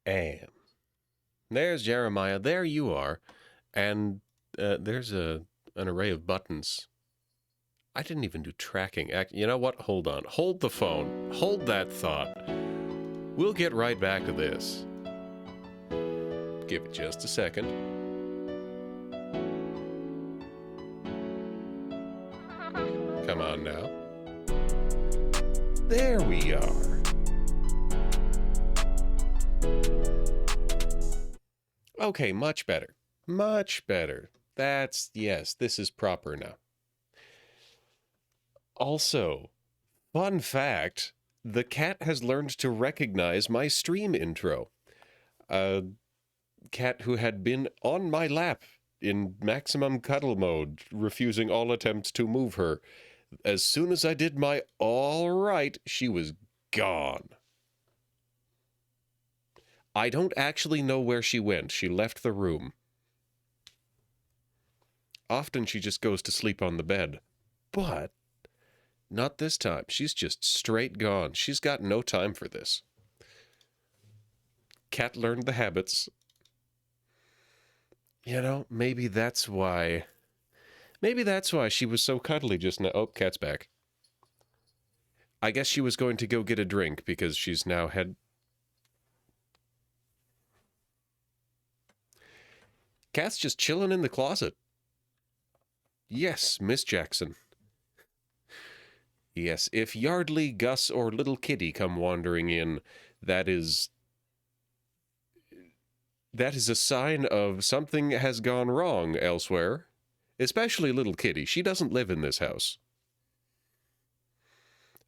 And there's Jeremiah. There you are. And there's an array of buttons. I didn't even do tracking. You know what? Hold on. Hold the phone. Hold that thought. We'll get right back to this. Give it just a second. Come on now. There we are. Okay, much better. Much better. Yes, this is proper now. Also, fun fact, the cat has learned to recognize my stream intro. A cat who had been on my lap in maximum cuddle mode, refusing all attempts to move her. As soon as I did my all right, she was gone. I don't actually know where she went. She left the room. Often she just goes to sleep on the bed. But not this time. She's just straight gone. She's got no time for this. Cat learned the habits. You know, maybe that's why she was so cuddly just now. Oh, cat's back. I guess she was going to go get a drink because she's now had... Cat's just chilling in the closet. Yes, Miss Jackson. Yes, if Yardley, Gus, or Little Kitty come wandering in, that is a sign of something has gone wrong elsewhere. Especially Little Kitty. She doesn't live in this house.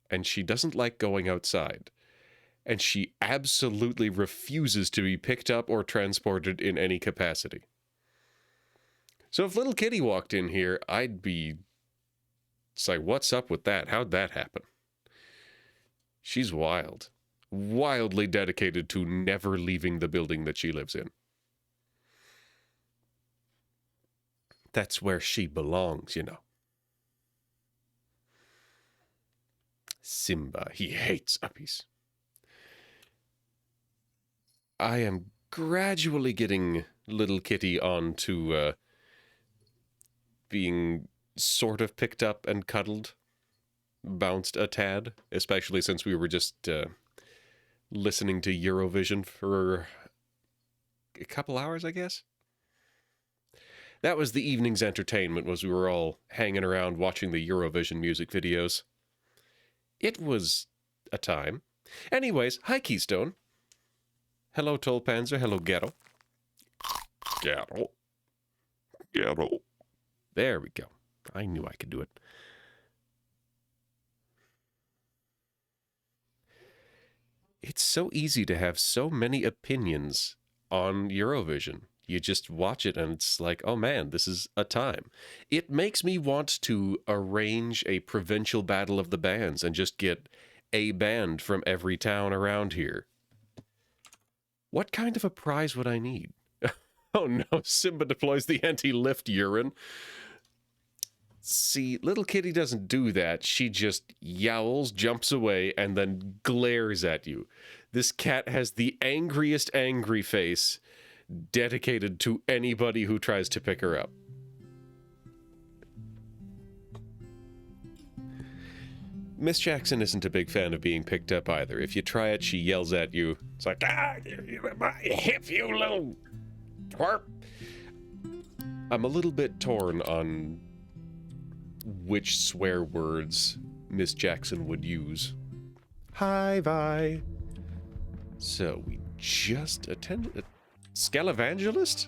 And she doesn't like going outside. And she absolutely refuses to be picked up or transported in any capacity. So if Little Kitty walked in here, it's like, what's up with that? How'd that happen? She's wild. Wildly dedicated to never leaving the building that she lives in. That's where she belongs, you know. Simba, he hates uppies. I am gradually getting Little Kitty onto being sort of picked up and cuddled, bounced a tad, especially since we were just listening to Eurovision for a couple hours, I guess. That was the evening's entertainment, was we were all hanging around watching the Eurovision music videos. It was a time. Anyways, hi Keystone. Hello Tollpanzer, hello Ghetto. Ghetto. Ghetto. There we go. I knew I could do it. It's so easy to have so many opinions on Eurovision. You just watch it and it's like, oh man, this is a time. It makes me want to arrange a provincial battle of the bands and just get a band from every town around here. What kind of a prize would I need? Oh no, Simba deploys the anti-lift urine. See, Little Kitty doesn't do that. She just yowls, jumps away, and then glares at you. This cat has the angriest angry face dedicated to anybody who tries to pick her up. Miss Jackson isn't a big fan of being picked up either. If you try it, she yells at you. It's like, my hip, you little twerp. I'm a little bit torn on which swear words Miss Jackson would use. Hi, Vi. So we just attended a Scalavangelist?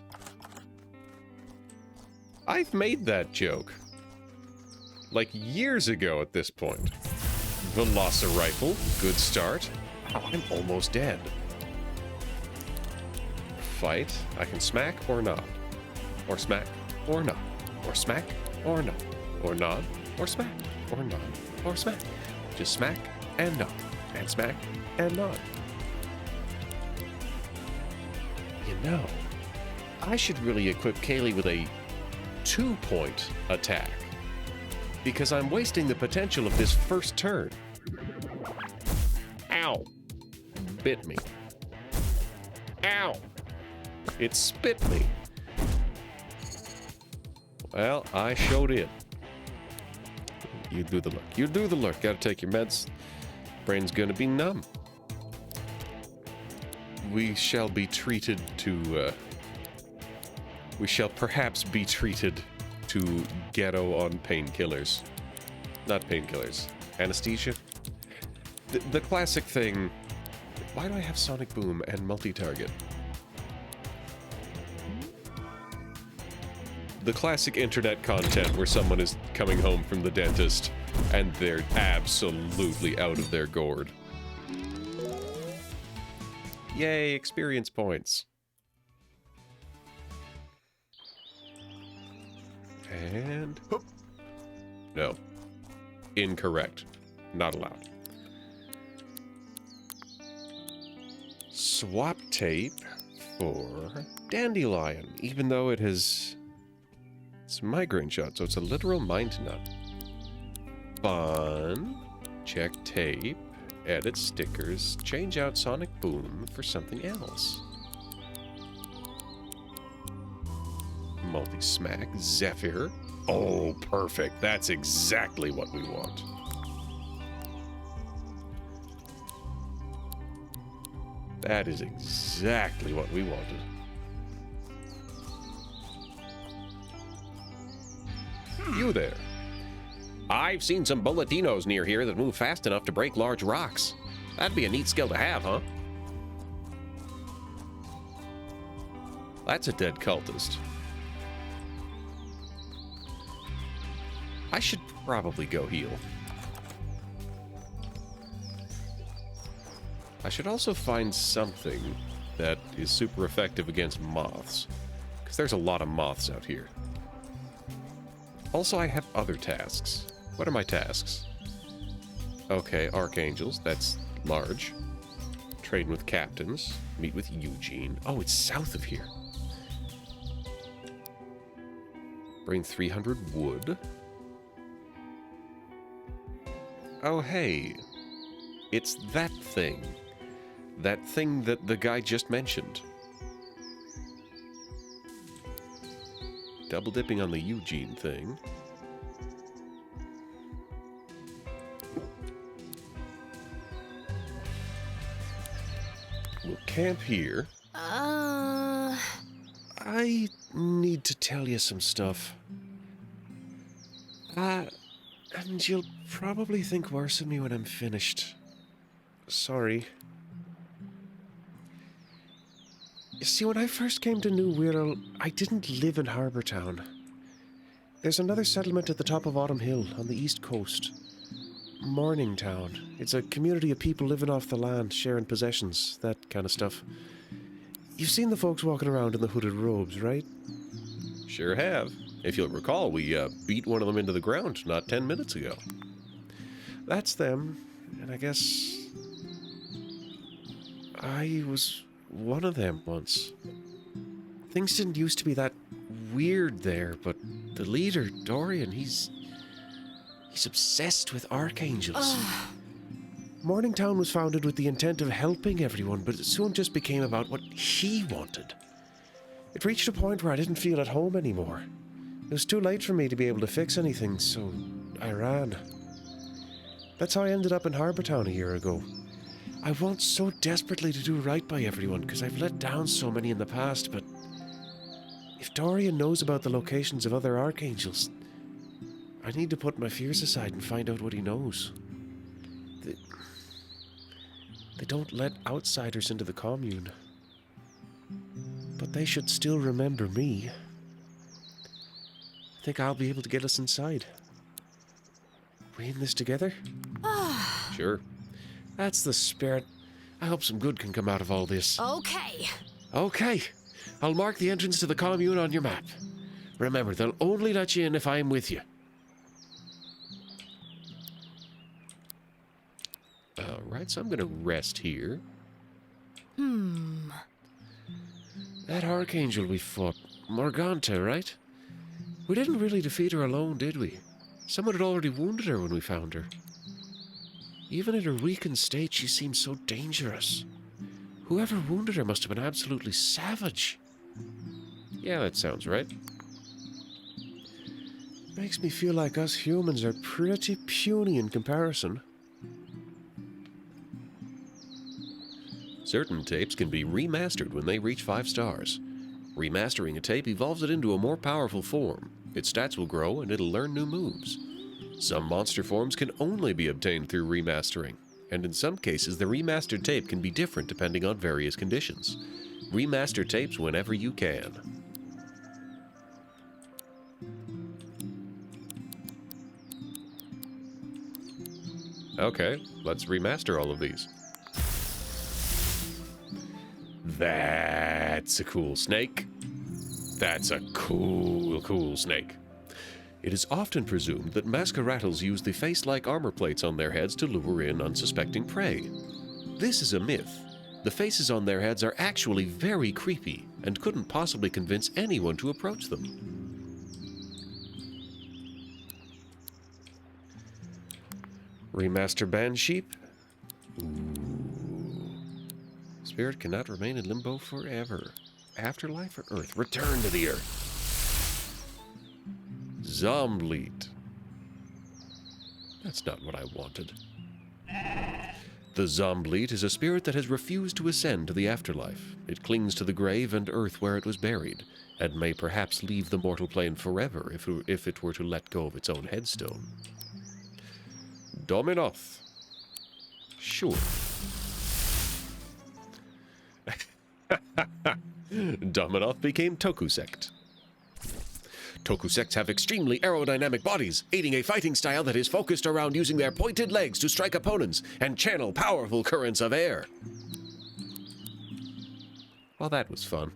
I've made that joke. Like years ago at this point. Velocirifle, good start. Wow, I'm almost dead. Fight, I can smack or nod. Or smack or nod. Or smack or nod. Or nod or smack. Or nod or smack. Just smack and nod. And smack and nod. You know, I should really equip Kaylee with a 2-point attack. Because I'm wasting the potential of this first turn. Ow. Bit me. Ow! It spit me. Well, I showed it. You do the look. You do the look. Gotta take your meds. Brain's gonna be numb. We shall be treated to, we shall perhaps be treated to ghetto on painkillers. Not painkillers. Anesthesia? The classic thing. Why do I have Sonic Boom and multi-target? The classic internet content where someone is coming home from the dentist and they're absolutely out of their gourd. Yay, experience points. And... no. Incorrect. Not allowed. Swap tape for Dandelion, even though it has... it's a migraine shot, so it's a literal mind nut. Fun. Check tape. Edit stickers. Change out Sonic Boom for something else. Multi-smack. Zephyr. Oh, perfect. That's exactly what we want. That is exactly what we wanted. You there. I've seen some bulletinos near here that move fast enough to break large rocks. That'd be a neat skill to have, huh? That's a dead cultist. I should probably go heal. I should also find something that is super effective against moths, because there's a lot of moths out here. Also, I have other tasks. What are my tasks? Okay, archangels, that's large. Trade with captains. Meet with Eugene. Oh, it's south of here. Bring 300 wood. Oh, hey. It's that thing. That thing that the guy just mentioned. Double dipping on the Eugene thing. We'll camp here. I need to tell you some stuff. And you'll probably think worse of me when I'm finished. Sorry. You see, when I first came to New Wirral, I didn't live in Harbour Town. There's another settlement at the top of Autumn Hill, on the east coast. Morningtown. It's a community of people living off the land, sharing possessions, that kind of stuff. You've seen the folks walking around in the hooded robes, right? Sure have. If you'll recall, we beat one of them into the ground not 10 minutes ago. That's them, and I guess... I was one of them once. Things didn't used to be that weird there, but the leader, Dorian, he's obsessed with archangels. Morningtown was founded with the intent of helping everyone, but it soon just became about what he wanted. It reached a point where I didn't feel at home anymore. It was too late for me to be able to fix anything, so I ran. That's how I ended up in Harbour Town a year ago. I want so desperately to do right by everyone, because I've let down so many in the past, but if Dorian knows about the locations of other archangels, I need to put my fears aside and find out what he knows. They don't let outsiders into the commune. But they should still remember me. I think I'll be able to get us inside. We in this together? Sure. That's the spirit. I hope some good can come out of all this. Okay. Okay. I'll mark the entrance to the commune on your map. Remember, they'll only let you in if I'm with you. Alright, so I'm gonna rest here. That archangel we fought, Morganta, right? We didn't really defeat her alone, did we? Someone had already wounded her when we found her. Even in her weakened state, she seemed so dangerous. Whoever wounded her must have been absolutely savage. Yeah, that sounds right. Makes me feel like us humans are pretty puny in comparison. Certain tapes can be remastered when they reach 5 stars. Remastering a tape evolves it into a more powerful form. Its stats will grow and it'll learn new moves. Some monster forms can only be obtained through remastering, and in some cases the remastered tape can be different depending on various conditions. Remaster tapes whenever you can. Okay, let's remaster all of these. That's a cool snake. That's a cool snake. It is often presumed that masqueraders use the face-like armor plates on their heads to lure in unsuspecting prey. This is a myth. The faces on their heads are actually very creepy and couldn't possibly convince anyone to approach them. Remaster band sheep? Ooh. Spirit cannot remain in limbo forever. Afterlife or Earth? Return to the Earth. Zombleet. That's not what I wanted. The Zombleet is a spirit that has refused to ascend to the afterlife. It clings to the grave and earth where it was buried, and may perhaps leave the mortal plane forever if it were to let go of its own headstone. Dominoth. Sure. Dominoth became Tokusect. Tokusects have extremely aerodynamic bodies, aiding a fighting style that is focused around using their pointed legs to strike opponents and channel powerful currents of air. Well, that was fun.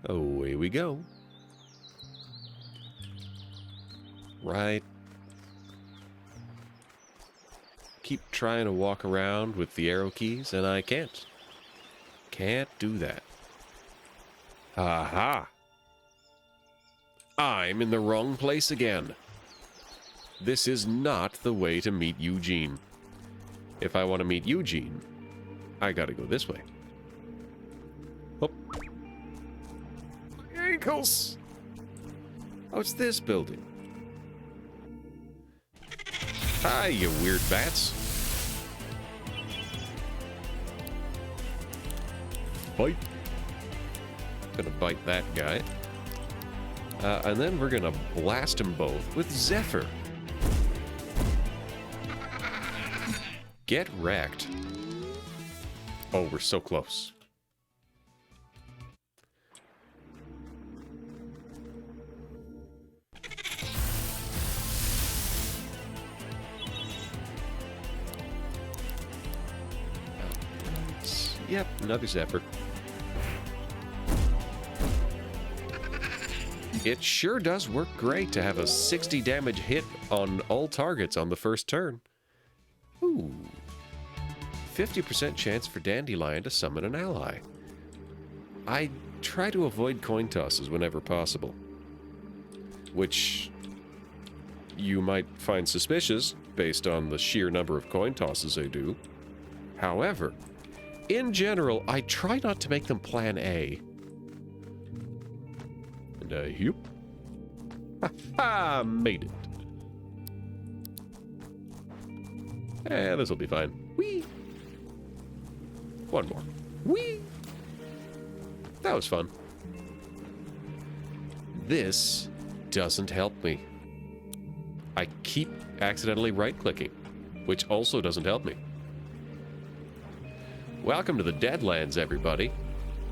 Away we go. Right. Keep trying to walk around with the arrow keys, and I can't. Can't do that. Aha! I'm in the wrong place again. This is not the way to meet Eugene. If I want to meet Eugene, I gotta go this way. Oh. Ankles! Oh, it's this building. Hi, you weird bats. Bite. Gonna bite that guy. And then we're gonna blast them both with Zephyr. Get wrecked. Oh, we're so close. Yep, another Zephyr. It sure does work great to have a 60 damage hit on all targets on the first turn. Ooh. 50% chance for Dandelion to summon an ally. I try to avoid coin tosses whenever possible, which you might find suspicious based on the sheer number of coin tosses I do. However, in general, I try not to make them plan A. And yep. Ha-ha! Made it. Eh, this'll be fine. Whee! One more. Whee! That was fun. This doesn't help me. I keep accidentally right-clicking, which also doesn't help me. Welcome to the Deadlands, everybody.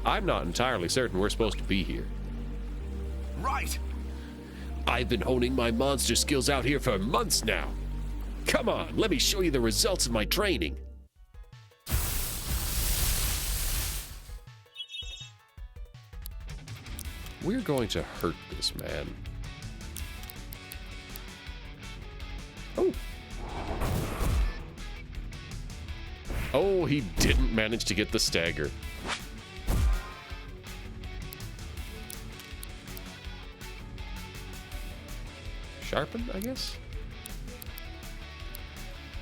I'm not entirely certain we're supposed to be here. Right! I've been honing my monster skills out here for months now. Come on, let me show you the results of my training. We're going to hurt this man. Oh. Oh, he didn't manage to get the stagger. Sharpen, I guess?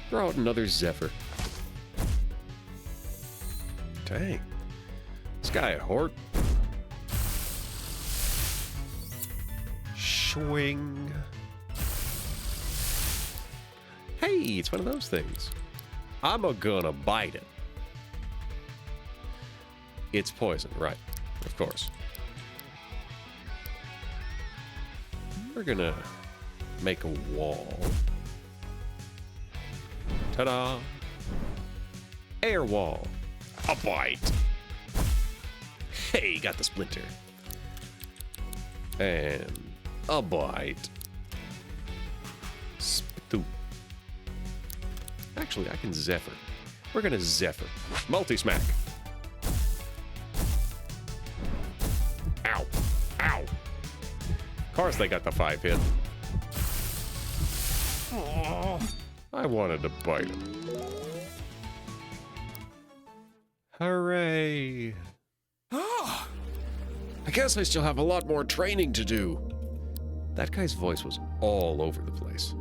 Throw out another Zephyr. Dang. This guy a hort. Swing. Hey, it's one of those things. I'm gonna bite it. It's poison, right? Of course. We're gonna make a wall. Ta-da! Air wall. A bite. Hey, got the splinter. And a bite. Spitoo. Actually, I can Zephyr. We're gonna Zephyr. Multi-smack. Ow. Ow. Of course they got the 5 hit. Oh, I wanted to bite him. Hooray. Ah! I guess I still have a lot more training to do. That guy's voice was all over the place.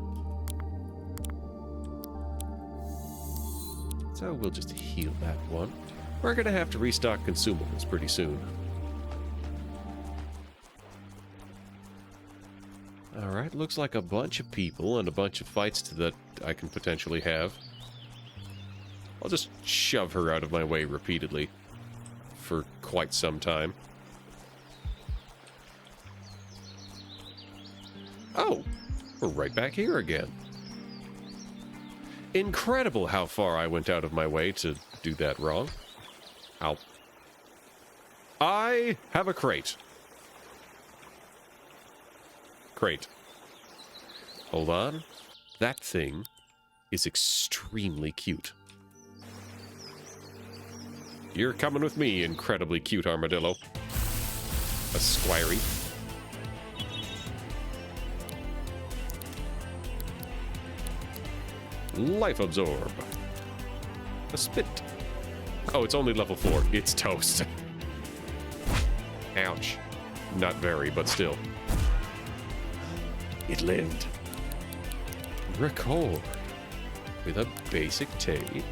So we'll just heal that one. We're gonna have to restock consumables pretty soon. Alright, looks like a bunch of people and a bunch of fights that I can potentially have. I'll just shove her out of my way repeatedly for quite some time. Oh, we're right back here again. Incredible how far I went out of my way to do that wrong. Ow. I have a crate. Crate. Hold on. That thing is extremely cute. You're coming with me, incredibly cute armadillo. A squirey. Life absorb. A spit. Oh, it's only level 4. It's toast. Ouch. Not very, but still. It lived. Record. With a basic tape.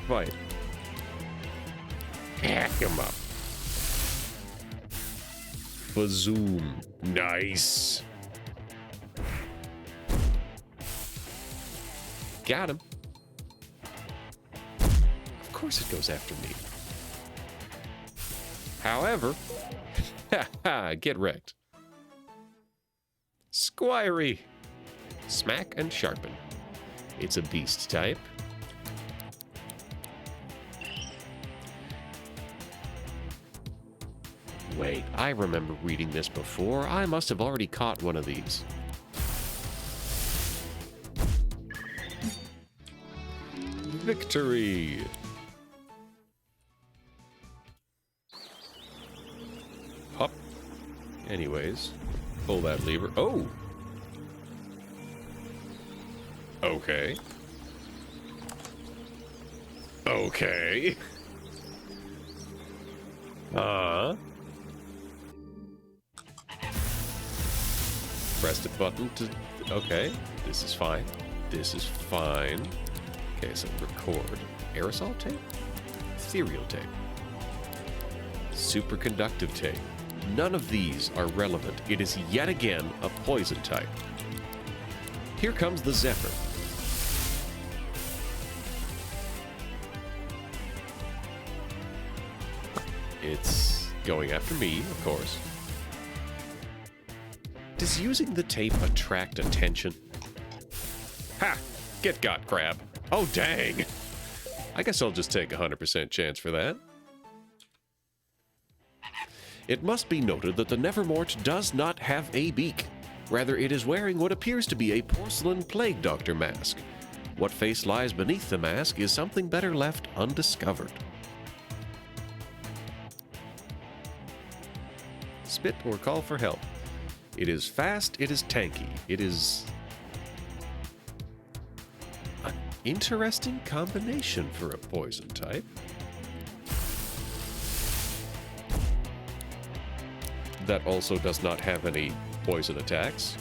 Fight. Hack him up. Bazoom. Nice. Got him. Of course it goes after me. However, get wrecked. Squirey. Smack and sharpen. It's a beast type. Wait, I remember reading this before. I must have already caught one of these. Victory! Hop. Anyways, pull that lever. Oh! Okay. Okay. Press the button to... Okay, this is fine. This is fine. Okay, so record. Aerosol tape? Ethereal tape. Superconductive tape. None of these are relevant. It is yet again a poison type. Here comes the Zephyr. It's going after me, of course. Does using the tape attract attention? Ha! Get got, crab. Oh, dang! I guess I'll just take a 100% chance for that. It must be noted that the Nevermort does not have a beak. Rather, it is wearing what appears to be a porcelain plague doctor mask. What face lies beneath the mask is something better left undiscovered. Spit or call for help. It is fast, it is tanky, it is... an interesting combination for a poison type. That also does not have any poison attacks.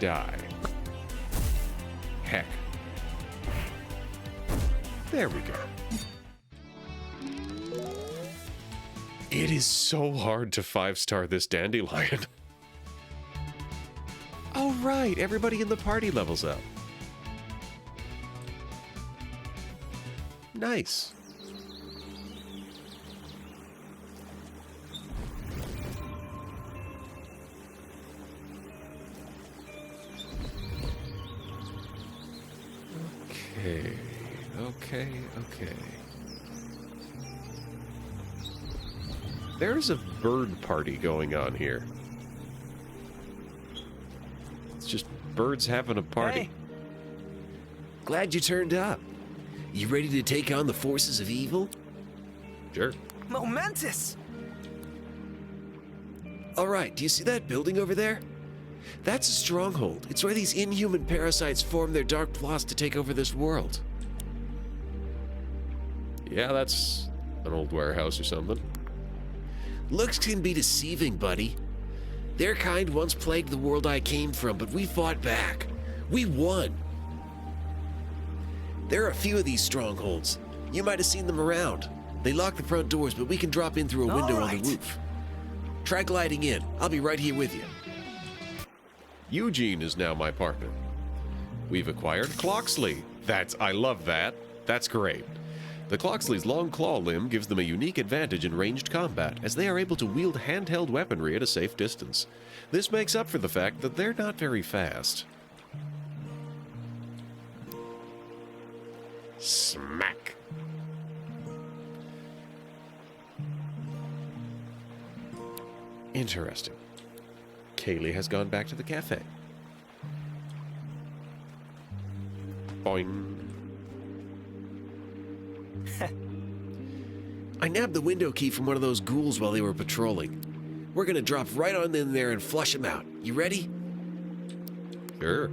Die. Heck. There we go. It is so hard to 5-star this dandelion. Oh, right. Everybody in the party levels up. Nice. Okay. There's a bird party going on here. It's just birds having a party. Hey. Glad you turned up. You ready to take on the forces of evil? Sure. Momentous! All right, do you see that building over there? That's a stronghold. It's where these inhuman parasites form their dark plots to take over this world. Yeah, that's an old warehouse or something. Looks can be deceiving, buddy. Their kind once plagued the world I came from, but we fought back. We won. There are a few of these strongholds. You might have seen them around. They lock the front doors, but we can drop in through a window on the roof. Try gliding in. I'll be right here with you. Eugene is now my partner. We've acquired Cloxley. I love that. That's great. The Cloxley's long claw limb gives them a unique advantage in ranged combat, as they are able to wield handheld weaponry at a safe distance. This makes up for the fact that they're not very fast. Smack. Interesting. Kaylee has gone back to the cafe. Boing. I nabbed the window key from one of those ghouls while they were patrolling. We're gonna drop right on in there and flush them out. You ready? Sure.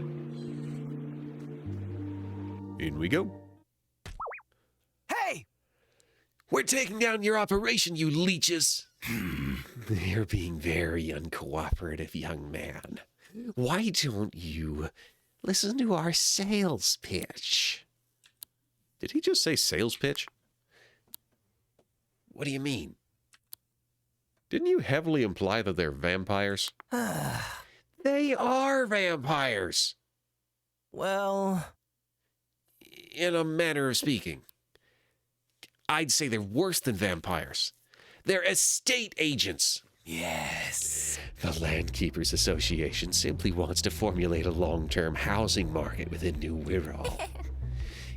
In we go. Hey! We're taking down your operation, you leeches! You're being very uncooperative, young man. Why don't you listen to our sales pitch? Did he just say sales pitch? What do you mean? Didn't you heavily imply that they're vampires? They are vampires! Well... In a manner of speaking. I'd say they're worse than vampires. They're estate agents. Yes. The Landkeepers Association simply wants to formulate a long-term housing market within New Wirral.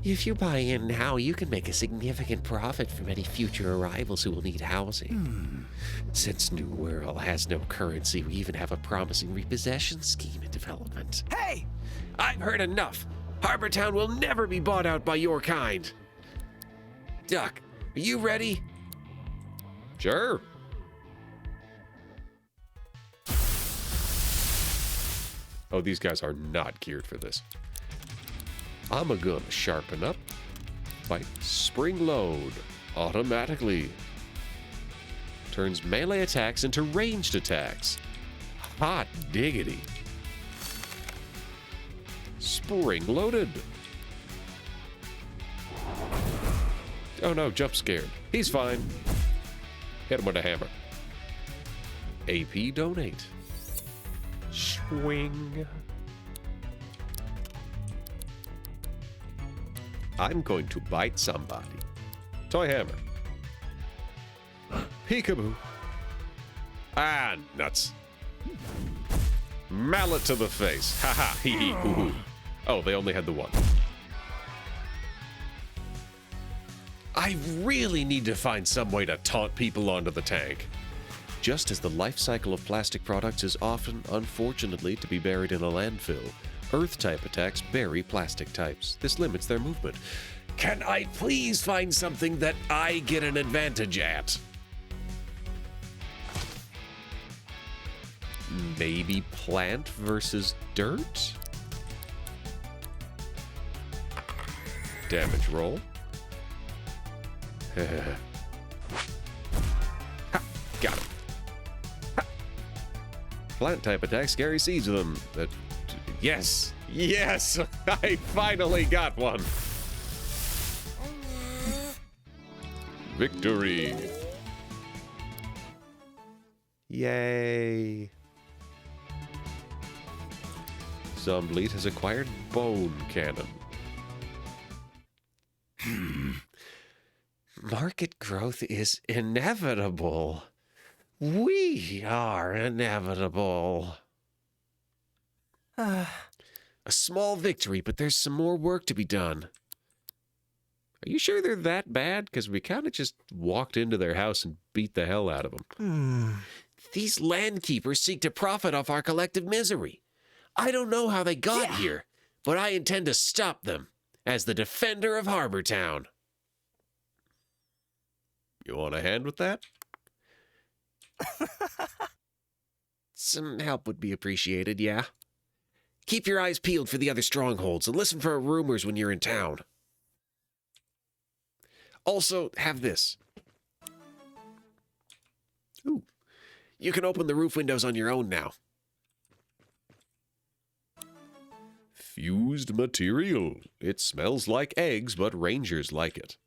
If you buy in now, you can make a significant profit from any future arrivals who will need housing. Since New Wirral has no currency, we even have a promising repossession scheme in development. Hey! I've heard enough. Harbortown will never be bought out by your kind. Duck, are you ready? Sure. Oh, these guys are not geared for this. I'm gonna sharpen up by spring load automatically. Turns melee attacks into ranged attacks. Hot diggity. Spring loaded. Oh no, jump scared. He's fine. Hit him with a hammer. AP donate. Swing. I'm going to bite somebody. Toy hammer. Peekaboo. Ah, nuts. Mallet to the face. Ha ha, hee hee, hoo hoo. Oh, they only had the one. I really need to find some way to taunt people onto the tank. Just as the life cycle of plastic products is often, unfortunately, to be buried in a landfill, Earth-type attacks bury plastic types. This limits their movement. Can I please find something that I get an advantage at? Maybe plant versus dirt? Damage roll. Ha, got him. Ha. Plant type attacks carry seeds with them. Yes, yes, I finally got one. Victory! Yay! Zombleed has acquired Bone Cannon. Market growth is inevitable. We are inevitable. A small victory, but there's some more work to be done. Are you sure they're that bad? Because we kind of just walked into their house and beat the hell out of them. These landkeepers seek to profit off our collective misery. I don't know how they got here, but I intend to stop them as the defender of Harbor Town. You want a hand with that? Some help would be appreciated, yeah? Keep your eyes peeled for the other strongholds and listen for rumors when you're in town. Also, have this. Ooh. You can open the roof windows on your own now. Fused material. It smells like eggs, but rangers like it.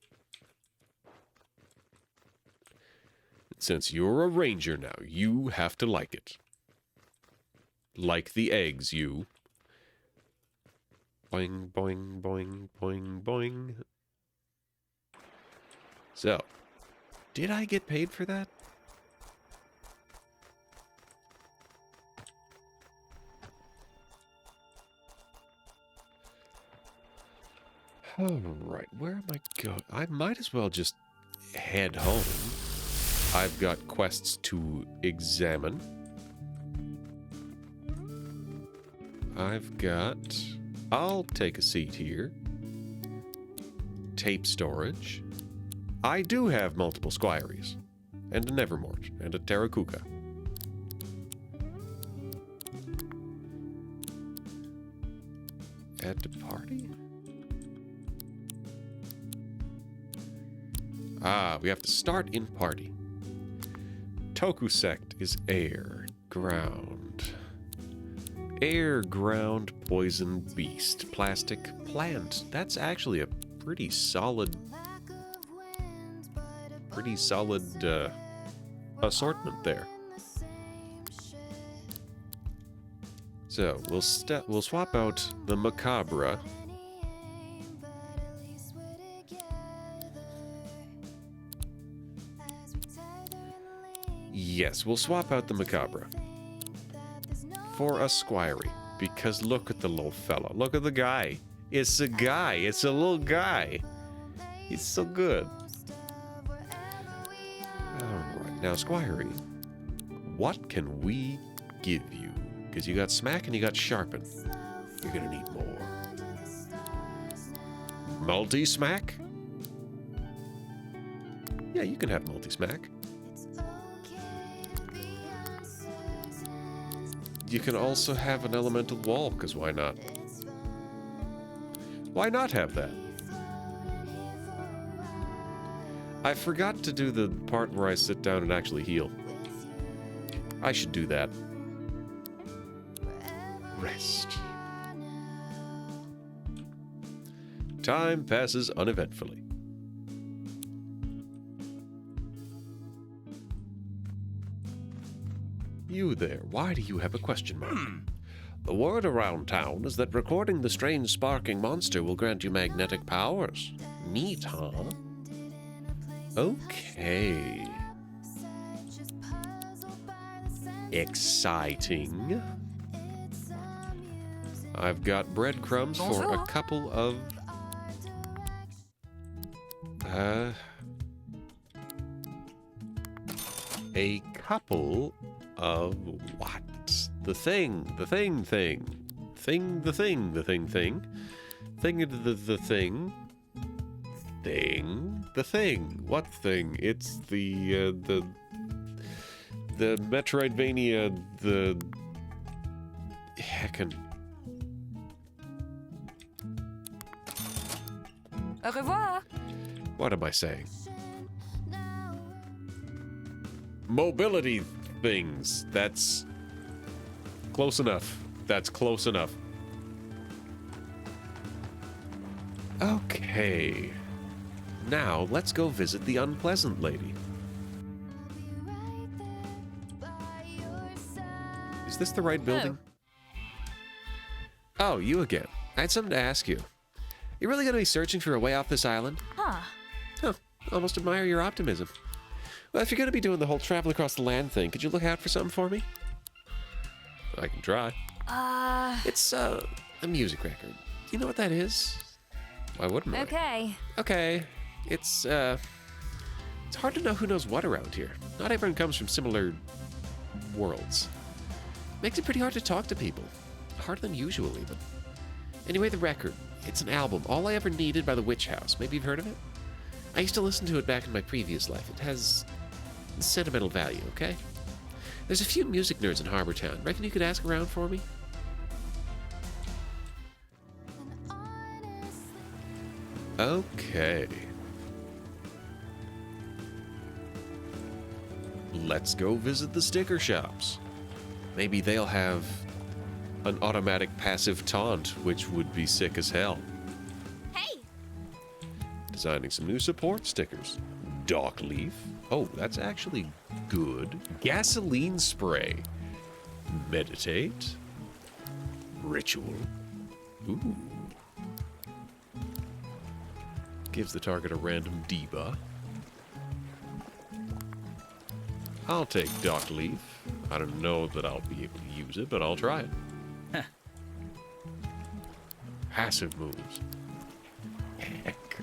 Since you're a ranger now, you have to like it. Like the eggs, you. Boing, boing, boing, boing, boing. So, did I get paid for that? Alright, where am I going? I might as well just head home. I've got quests to examine. I'll take a seat here. Tape storage. I do have multiple squiries. And a Nevermort. And a Terracuca. Add to party? Ah, we have to start in party. Toku sect is air, ground. Air, ground, poison, beast, plastic, plant. That's actually a pretty solid assortment there. So we'll swap out the macabre. Yes, we'll swap out the macabre for a squiry, because look at the little fella. Look at the guy. It's a guy. It's a little guy. He's so good. Alright, now squiry, what can we give you? Because you got smack and you got sharpen. You're gonna need more. Multi-smack? Yeah, you can have multi-smack. You can also have an elemental wall, because why not? Why not have that? I forgot to do the part where I sit down and actually heal. I should do that. Rest. Time passes uneventfully. You there, why do you have a question mark? The word around town is that recording the strange sparking monster will grant you magnetic powers. Neat, huh? Okay. Exciting. I've got breadcrumbs for a couple of... a couple of what? The thing. Thing, the thing. What thing? It's the Metroidvania, the heckin'. Au revoir. What am I saying? Mobility things. That's close enough. That's close enough. Okay. Now, let's go visit the unpleasant lady. Is this the right building? Oh, you again. I had something to ask you. You really gonna be searching for a way off this island? Huh. Huh. Almost admire your optimism. Well, if you're gonna be doing the whole travel across the land thing, could you look out for something for me? I can try. It's, a music record. You know what that is? Why wouldn't I? Okay. Okay. It's hard to know who knows what around here. Not everyone comes from similar worlds. Makes it pretty hard to talk to people. Harder than usual, even. Anyway, the record. It's an album, All I Ever Needed by the Witch House. Maybe you've heard of it? I used to listen to it back in my previous life. It has sentimental value, okay? There's a few music nerds in Harbortown. Reckon you could ask around for me? Okay. Let's go visit the sticker shops. Maybe they'll have an automatic passive taunt, which would be sick as hell. Hey! Designing some new support stickers. Dock leaf. Oh, that's actually good. Gasoline spray. Meditate. Ritual. Ooh. Gives the target a random debuff. I'll take Dock Leaf. I don't know that I'll be able to use it, but I'll try it. Passive moves. Heck.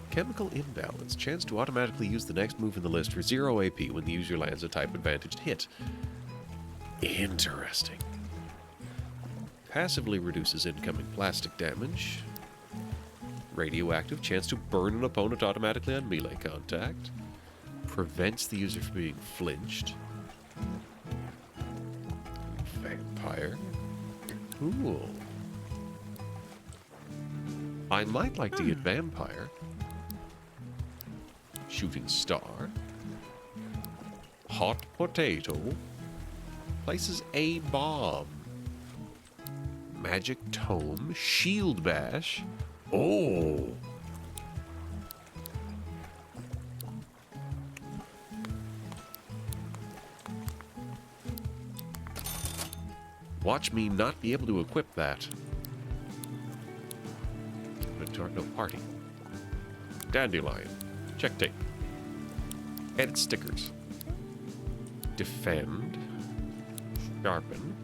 Chemical imbalance. Chance to automatically use the next move in the list for 0 AP when the user lands a type advantaged hit. Interesting. Passively reduces incoming plastic damage. Radioactive. Chance to burn an opponent automatically on melee contact. Prevents the user from being flinched. Vampire. Cool. I might like to get Vampire. Shooting Star. Hot Potato. Places a bomb. Magic Tome. Shield Bash. Oh! Watch me not be able to equip that. No party. Dandelion. Check tape. Edit stickers. Defend. Sharpen.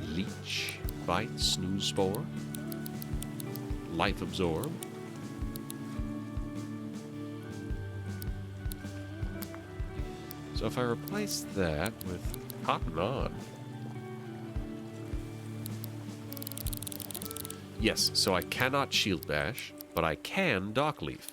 Leech. Bite. Snooze Spore. Life Absorb. So if I replace that with Cotton On. Yes, so I cannot Shield Bash, but I can Dock Leaf.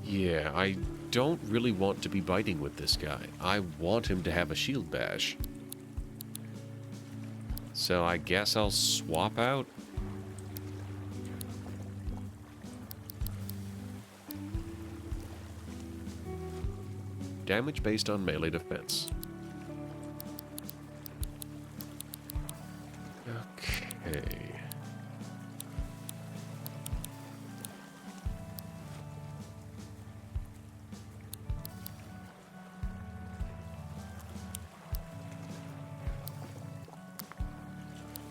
Yeah, I don't really want to be biting with this guy. I want him to have a Shield Bash. So I guess I'll swap out. Damage based on melee defense. Okay.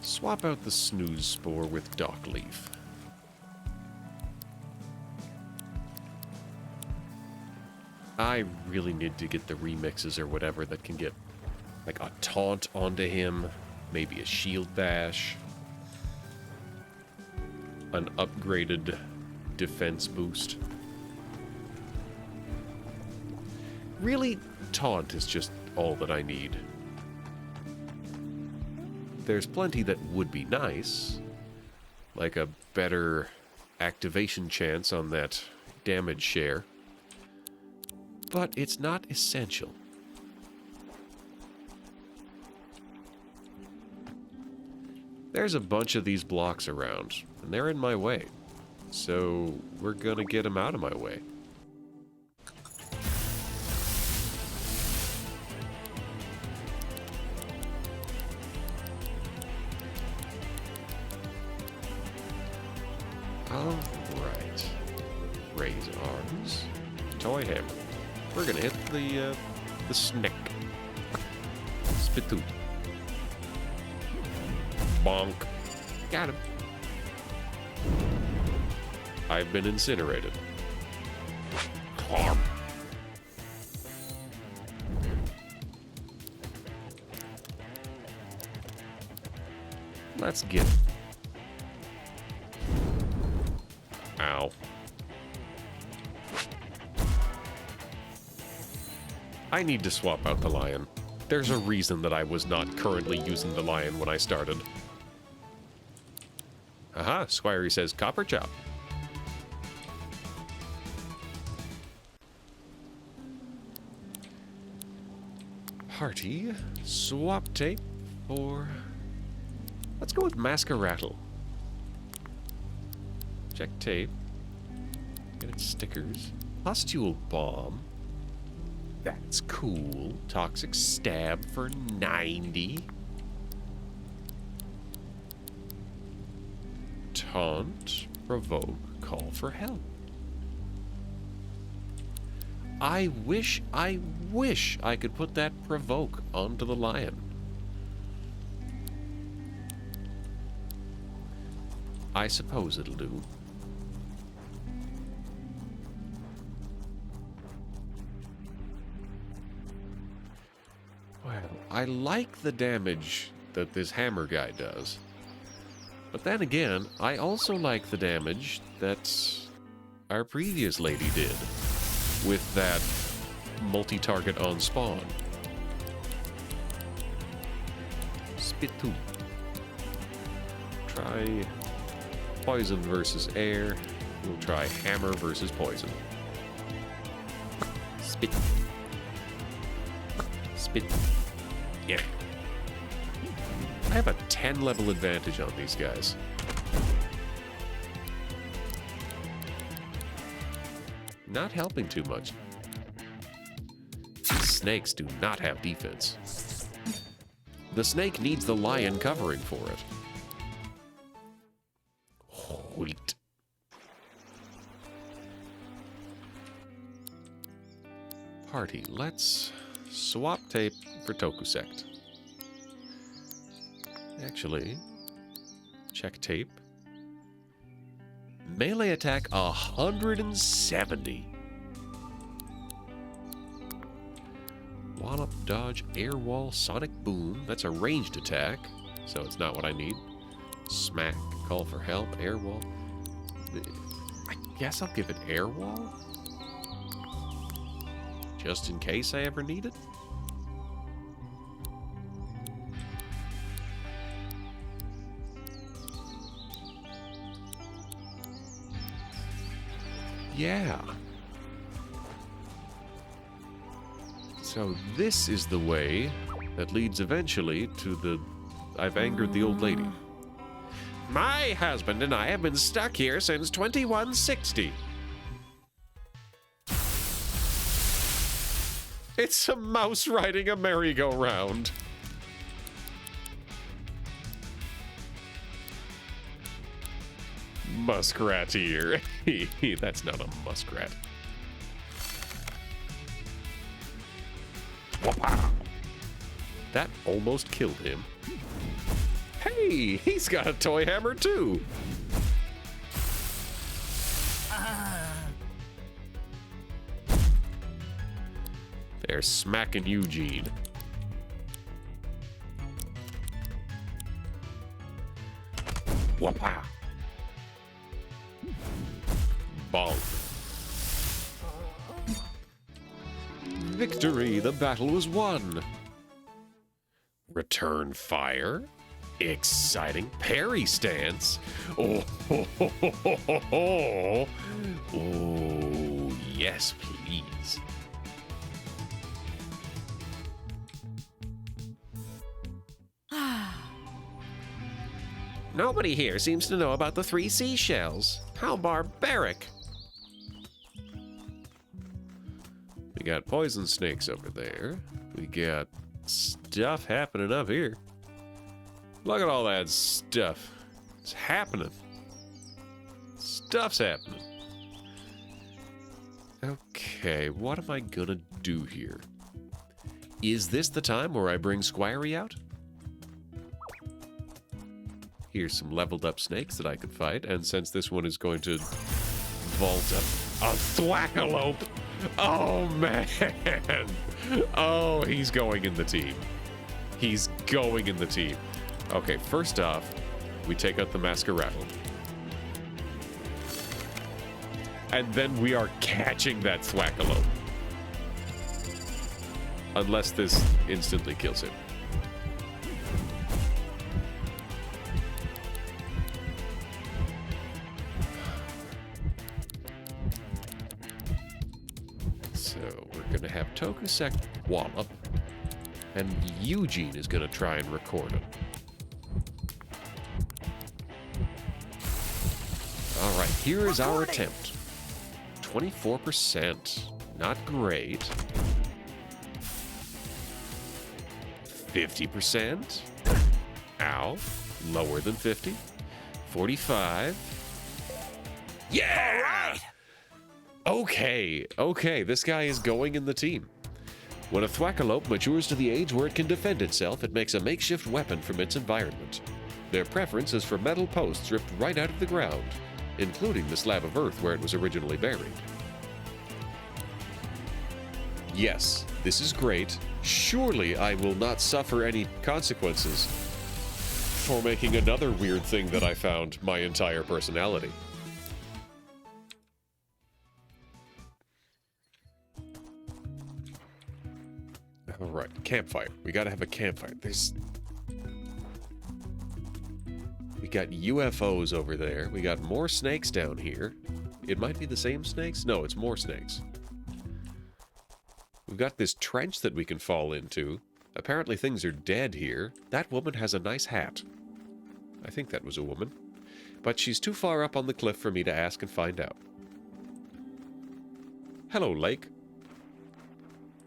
Swap out the Snooze Spore with Dock Leaf. I really need to get the remixes or whatever that can get like a taunt onto him, maybe a shield bash, an upgraded defense boost. Really, taunt is just all that I need. There's plenty that would be nice, like a better activation chance on that damage share, but it's not essential. There's a bunch of these blocks around, and they're in my way. So we're gonna get them out of my way. Alright. Raise arms. Toy hammer. We're gonna hit the snake. Spittoon. Bonk. Got him. I've been incinerated. Harm. Let's get it. Ow. I need to swap out the lion. There's a reason that I was not currently using the lion when I started. Aha, Squirey says copper chop. Hearty, swap tape, or let's go with Masquerattle. Check tape. Get its stickers. Pustule bomb. That's cool. Toxic stab for 90. Taunt, provoke, call for help. I wish I could put that provoke onto the lion. I suppose it'll do. Well, I like the damage that this hammer guy does. But then again, I also like the damage that our previous lady did with that multi-target on spawn. Spittoon. Try poison versus air. We'll try hammer versus poison. Spit. Spit. Yeah. I have a 10 level advantage on these guys. Not helping too much. These snakes do not have defense. The snake needs the lion covering for it. Wait. Party, let's swap tape for Tokusect. Actually, check tape. Melee attack 170. Wallop, dodge, air wall, sonic boom. That's a ranged attack, so it's not what I need. Smack, call for help, air wall. I guess I'll give it air wall. Just in case I ever need it. Yeah. So this is the way that leads eventually to the... I've angered the old lady. My husband and I have been stuck here since 2160. It's a mouse riding a merry-go-round. Muskrat ear. That's not a muskrat. Wow. That almost killed him. Hey, he's got a toy hammer too. They're smacking Eugene. Whoop-ah. Bonk. Victory! The battle was won! Return fire? Exciting parry stance! Oh, ho, ho, ho, ho, ho, ho. Oh, yes, please. Nobody here seems to know about the 3 seashells. How barbaric. We got poison snakes over there. We got stuff happening up here. Look at all that stuff. It's happening. Stuff's happening. Okay, what am I gonna do here? Is this the time where I bring Squirey out? Here's some leveled up snakes that I could fight, and since this one is going to vault up a thwackalope. Oh man! Oh, he's going in the team. He's going in the team. Okay, first off, we take out the Masqueraddle. And then we are catching that thwackalope. Unless this instantly kills him. So we're gonna have Tokusek wallop, and Eugene is gonna try and record him. All right, here is our attempt. 24%, not great. 50%, ow, lower than 50. 45. Yeah! Okay, this guy is going in the team. When a thwackalope matures to the age where it can defend itself, it makes a makeshift weapon from its environment. Their preference is for metal posts ripped right out of the ground, including the slab of earth where it was originally buried. Yes, this is great. Surely I will not suffer any consequences for making another weird thing that I found my entire personality. All right, campfire. We gotta have a campfire. We got UFOs over there. We got more snakes down here. It might be the same snakes? No, it's more snakes. We've got this trench that we can fall into. Apparently things are dead here. That woman has a nice hat. I think that was a woman. But she's too far up on the cliff for me to ask and find out. Hello, lake.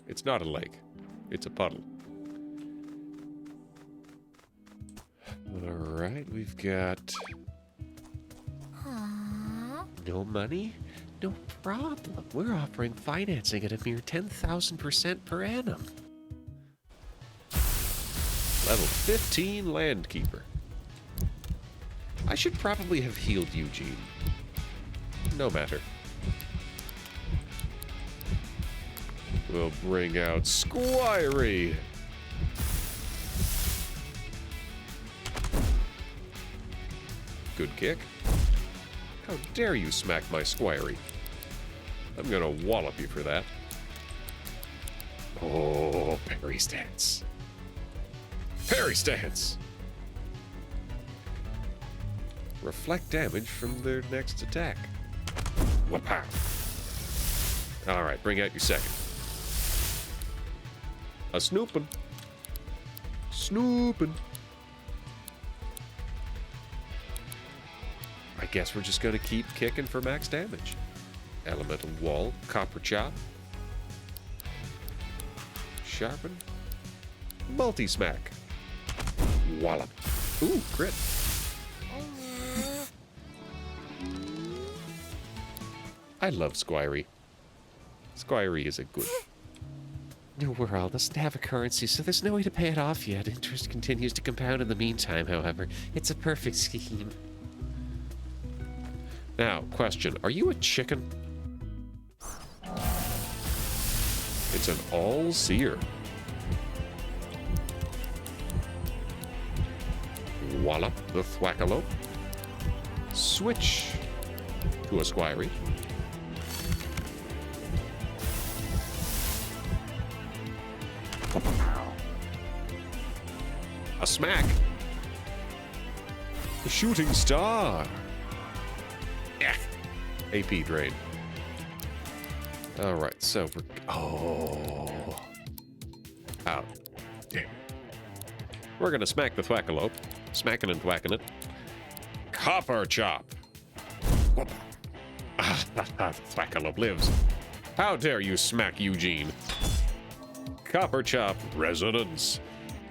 It's not a lake. It's a puddle. Alright, we've got... No money? No problem. We're offering financing at a mere 10,000% per annum. Level 15 Landkeeper. I should probably have healed Eugene. No matter. We'll bring out Squirey. Good kick. How dare you smack my Squirey? I'm gonna wallop you for that. Oh, parry stance. Parry stance! Reflect damage from their next attack. Wapow! Alright, bring out your second. A snoopin'. Snoopin'. I guess we're just gonna keep kicking for max damage. Elemental Wall, Copper Chop. Sharpen. Multi-smack. Wallop. Ooh, crit. I love Squirey. Squirey is a good... New World doesn't have a currency, so there's no way to pay it off yet. Interest continues to compound in the meantime, however. It's a perfect scheme. Now, question. Are you a chicken? It's an all-seer. Wallop the thwackalope. Switch to a Squirey. A smack. The shooting star. Yeah. AP drain. Alright, so we're... Oh. Out. Damn. We're gonna smack the thwackalope. Smacking and thwacking it. Copper chop. Whoop. Ah, the Thwackalope lives. How dare you smack Eugene? Copper chop. Resonance.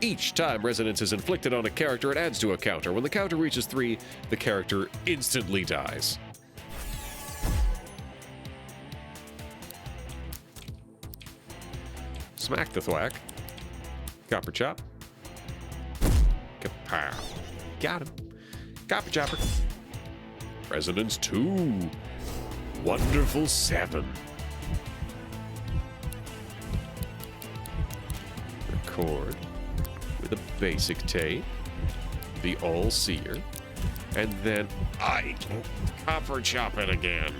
Each time resonance is inflicted on a character, it adds to a counter. When the counter reaches 3, the character instantly dies. Smack the thwack. Copper chop. Kapow. Got him. Copper chopper. Resonance 2. Wonderful 7. Record with a basic tape. The all-seer. And then I can copper chop it again.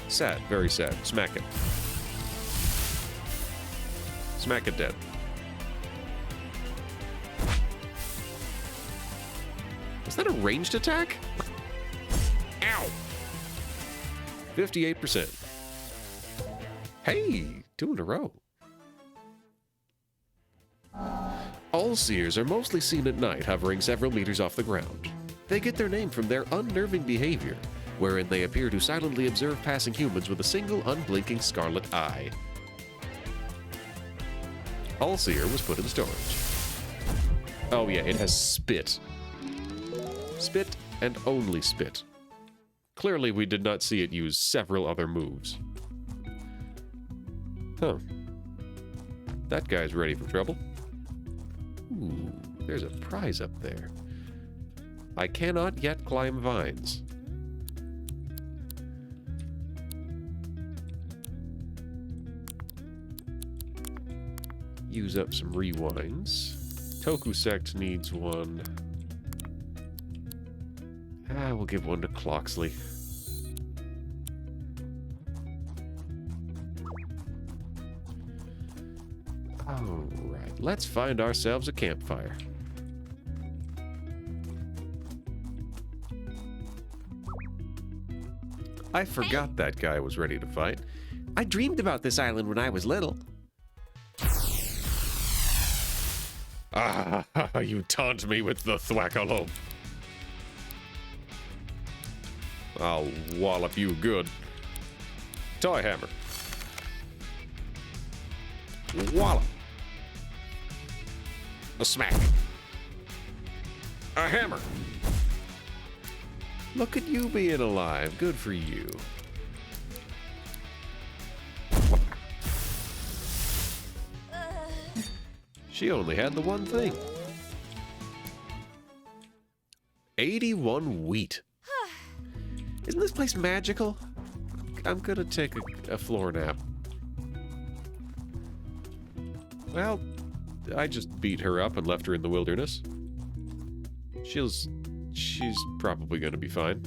Sad. Very sad. Smack it. Smack it dead. Is that a ranged attack? Ow! 58%. Hey, 2 in a row. All seers are mostly seen at night, hovering several meters off the ground. They get their name from their unnerving behavior, wherein they appear to silently observe passing humans with a single unblinking scarlet eye. All-Seer was put in storage. Oh yeah, it has spit. Spit and only spit. Clearly we did not see it use several other moves. Huh. That guy's ready for trouble. Ooh, there's a prize up there. I cannot yet climb vines. Use up some rewinds. Tokusect needs one. We'll give one to Cloxley. Alright, let's find ourselves a campfire. I forgot that guy was ready to fight. I dreamed about this island when I was little. Ah, you taunt me with the Thwackalope. I'll wallop you good. Toy hammer. Wallop. A smack. A hammer. Look at you being alive. Good for you. She only had the one thing. 81 wheat. Isn't this place magical? I'm gonna take a floor nap. Well, I just beat her up and left her in the wilderness. She's probably gonna be fine.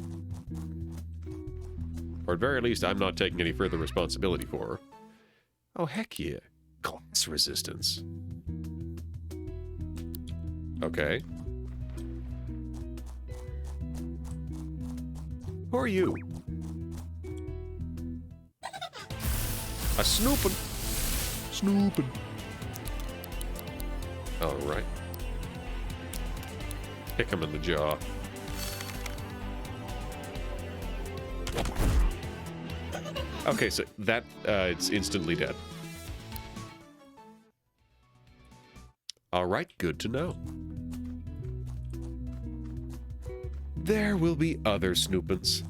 Or at very least, I'm not taking any further responsibility for her. Oh, heck yeah. Glass resistance. Okay. Who are you? A snoopin'. Snoopin'. Alright. Kick him in the jaw. Okay, so that, it's instantly dead. Alright, good to know. There will be other snoopins.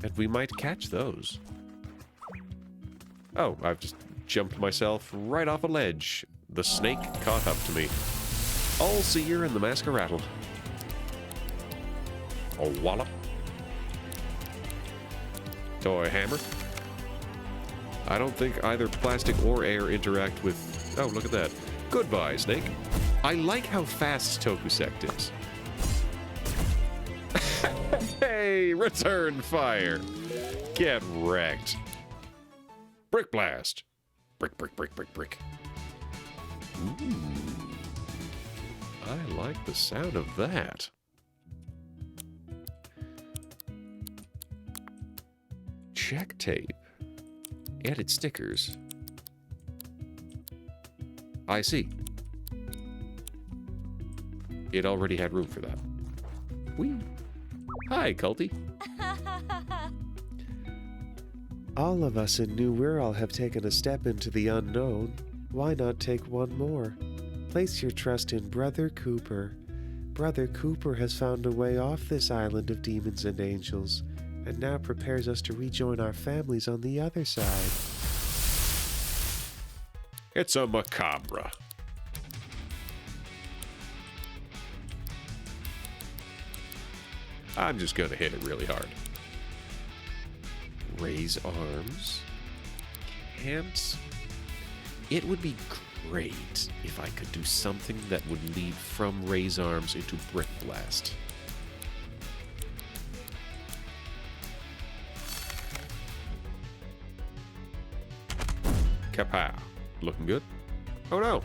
And we might catch those. Oh, I've just jumped myself right off a ledge. The snake caught up to me. All-Seer and the Masquerattle. A wallop. Toy hammer. I don't think either plastic or air interact with... Oh, look at that. Goodbye, snake. I like how fast Tokusect is. Hey, return fire. Get wrecked. Brick blast. Brick, brick, brick, brick, brick. Ooh. I like the sound of that. Check tape. Added stickers. I see. it already had room for that. Whee! Hi, Culty. All of us in New Wirral have taken a step into the unknown. Why not take one more? Place your trust in Brother Cooper. Brother Cooper has found a way off this island of demons and angels, and now prepares us to rejoin our families on the other side. It's a macabre. I'm just gonna hit it really hard. Raise arms. Can't. It would be great if I could do something that would lead from raise arms into brick blast. Kapow. Looking good? Oh no.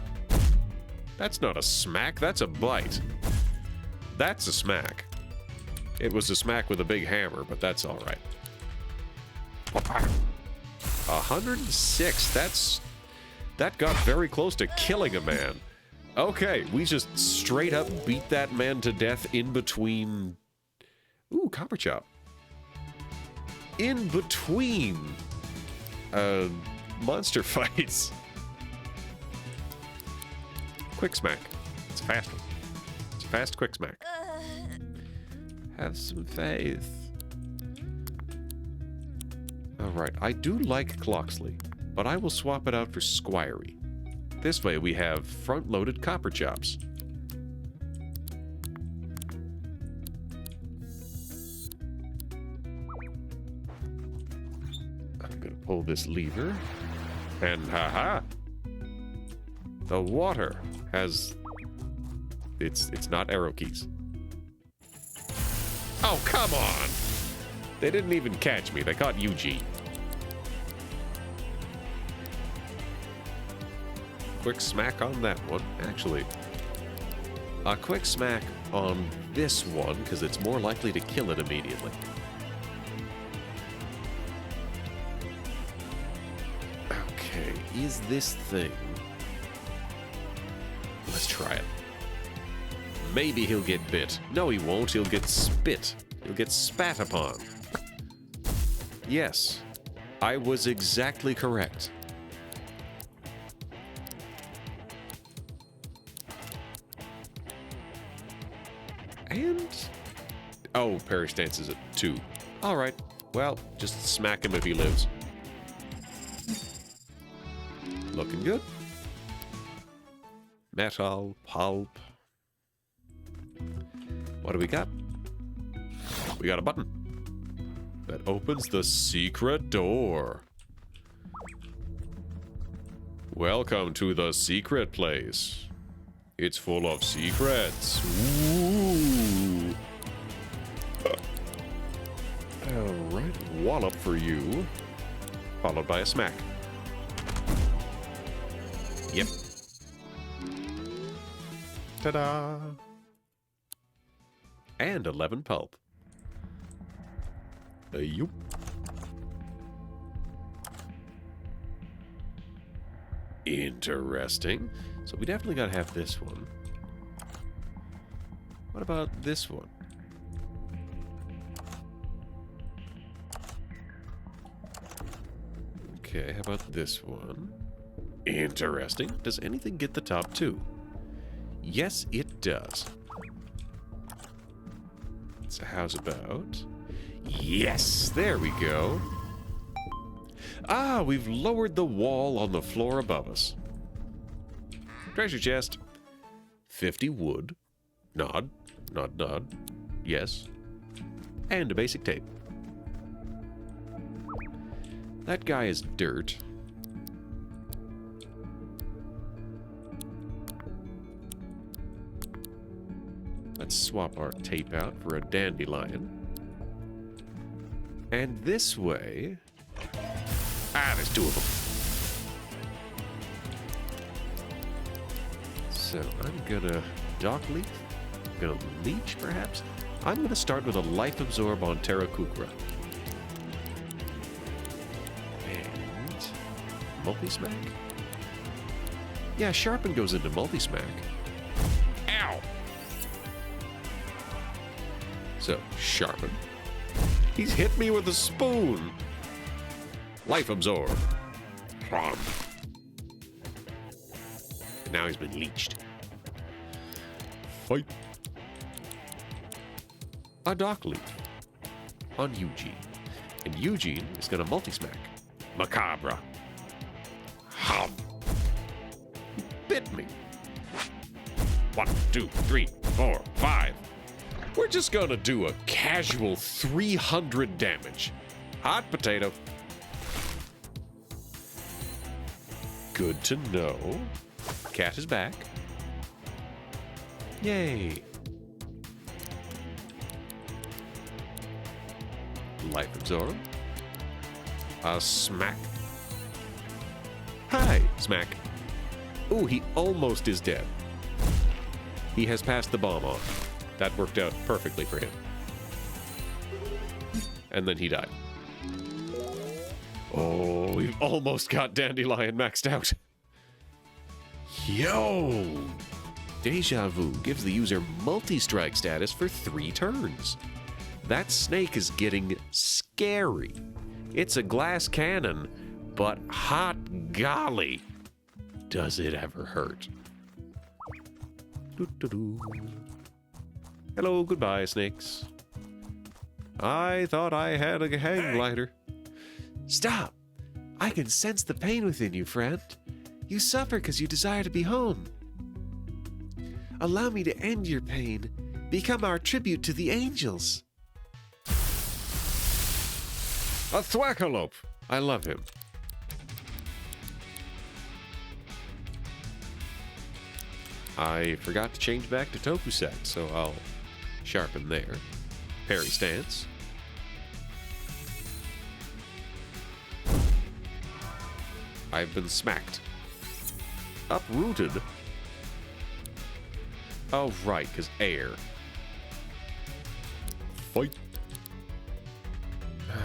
That's not a smack, that's a bite. That's a smack. It was a smack with a big hammer, but that's alright. 106, that got very close to killing a man. Okay, we just straight up beat that man to death in between... Ooh, copper chop. In between monster fights. Quick smack. It's a fast one. It's a fast quick smack. Have some faith. Alright, I do like Cloxley, but I will swap it out for Squirey. This way we have front-loaded copper chops. I'm gonna pull this lever, and haha! The water has... It's not arrow keys. Oh, come on! They didn't even catch me. They caught UG. Quick smack on that one. Actually, a quick smack on this one, because it's more likely to kill it immediately. Okay, is this thing... Let's try it. Maybe he'll get bit. No, he won't. He'll get spit. He'll get spat upon. Yes, I was exactly correct. And... Oh, parry stance is at 2. Alright, well, just smack him if he lives. Looking good. Metal, pulp. What do we got? We got a button that opens the secret door. Welcome to the secret place. It's full of secrets. Ooh. Alright, wallop for you. Followed by a smack. Yep. Ta-da! And 11 pulp. Yup. Interesting. So we definitely gotta have this one. What about this one? Okay, how about this one? Interesting. Does anything get the top 2? Yes, it does. So how's about... Yes! There we go. Ah, we've lowered the wall on the floor above us. Treasure chest. 50 wood. Nod. Nod, nod. Yes. And a basic tape. That guy is dirt. Let's swap our tape out for a dandelion. And this way... Ah, there's 2 of them. So I'm gonna Dock Leaf. I'm gonna Leech, perhaps. I'm gonna start with a Life Absorb on Terra Kukra. And... Multi-Smack? Yeah, Sharpen goes into Multi-Smack. Ow! So, sharpen. He's hit me with a spoon. Life absorb. And now he's been leeched. Fight. A dock leaf on Eugene. And Eugene is going to multi-smack. Macabre. Hum. Bit me. 1, 2, 3, 4, 5. We're just going to do a casual 300 damage. Hot potato. Good to know. Cat is back. Yay. Life absorb. A smack. Hi, smack. Ooh, he almost is dead. He has passed the bomb on. That worked out perfectly for him. And then he died. Oh, we've almost got Dandelion maxed out. Yo! Deja Vu gives the user multi-strike status for 3 turns. That snake is getting scary. It's a glass cannon, but hot golly, does it ever hurt. Doo-doo-doo. Hello, goodbye, snakes. I thought I had a hang glider. Stop! I can sense the pain within you, friend. You suffer because you desire to be home. Allow me to end your pain. Become our tribute to the angels. A thwackalope. I love him. I forgot to change back to Tokusek, so I'll sharpen there. Parry stance. I've been smacked. Uprooted. Oh, right, because air. Fight.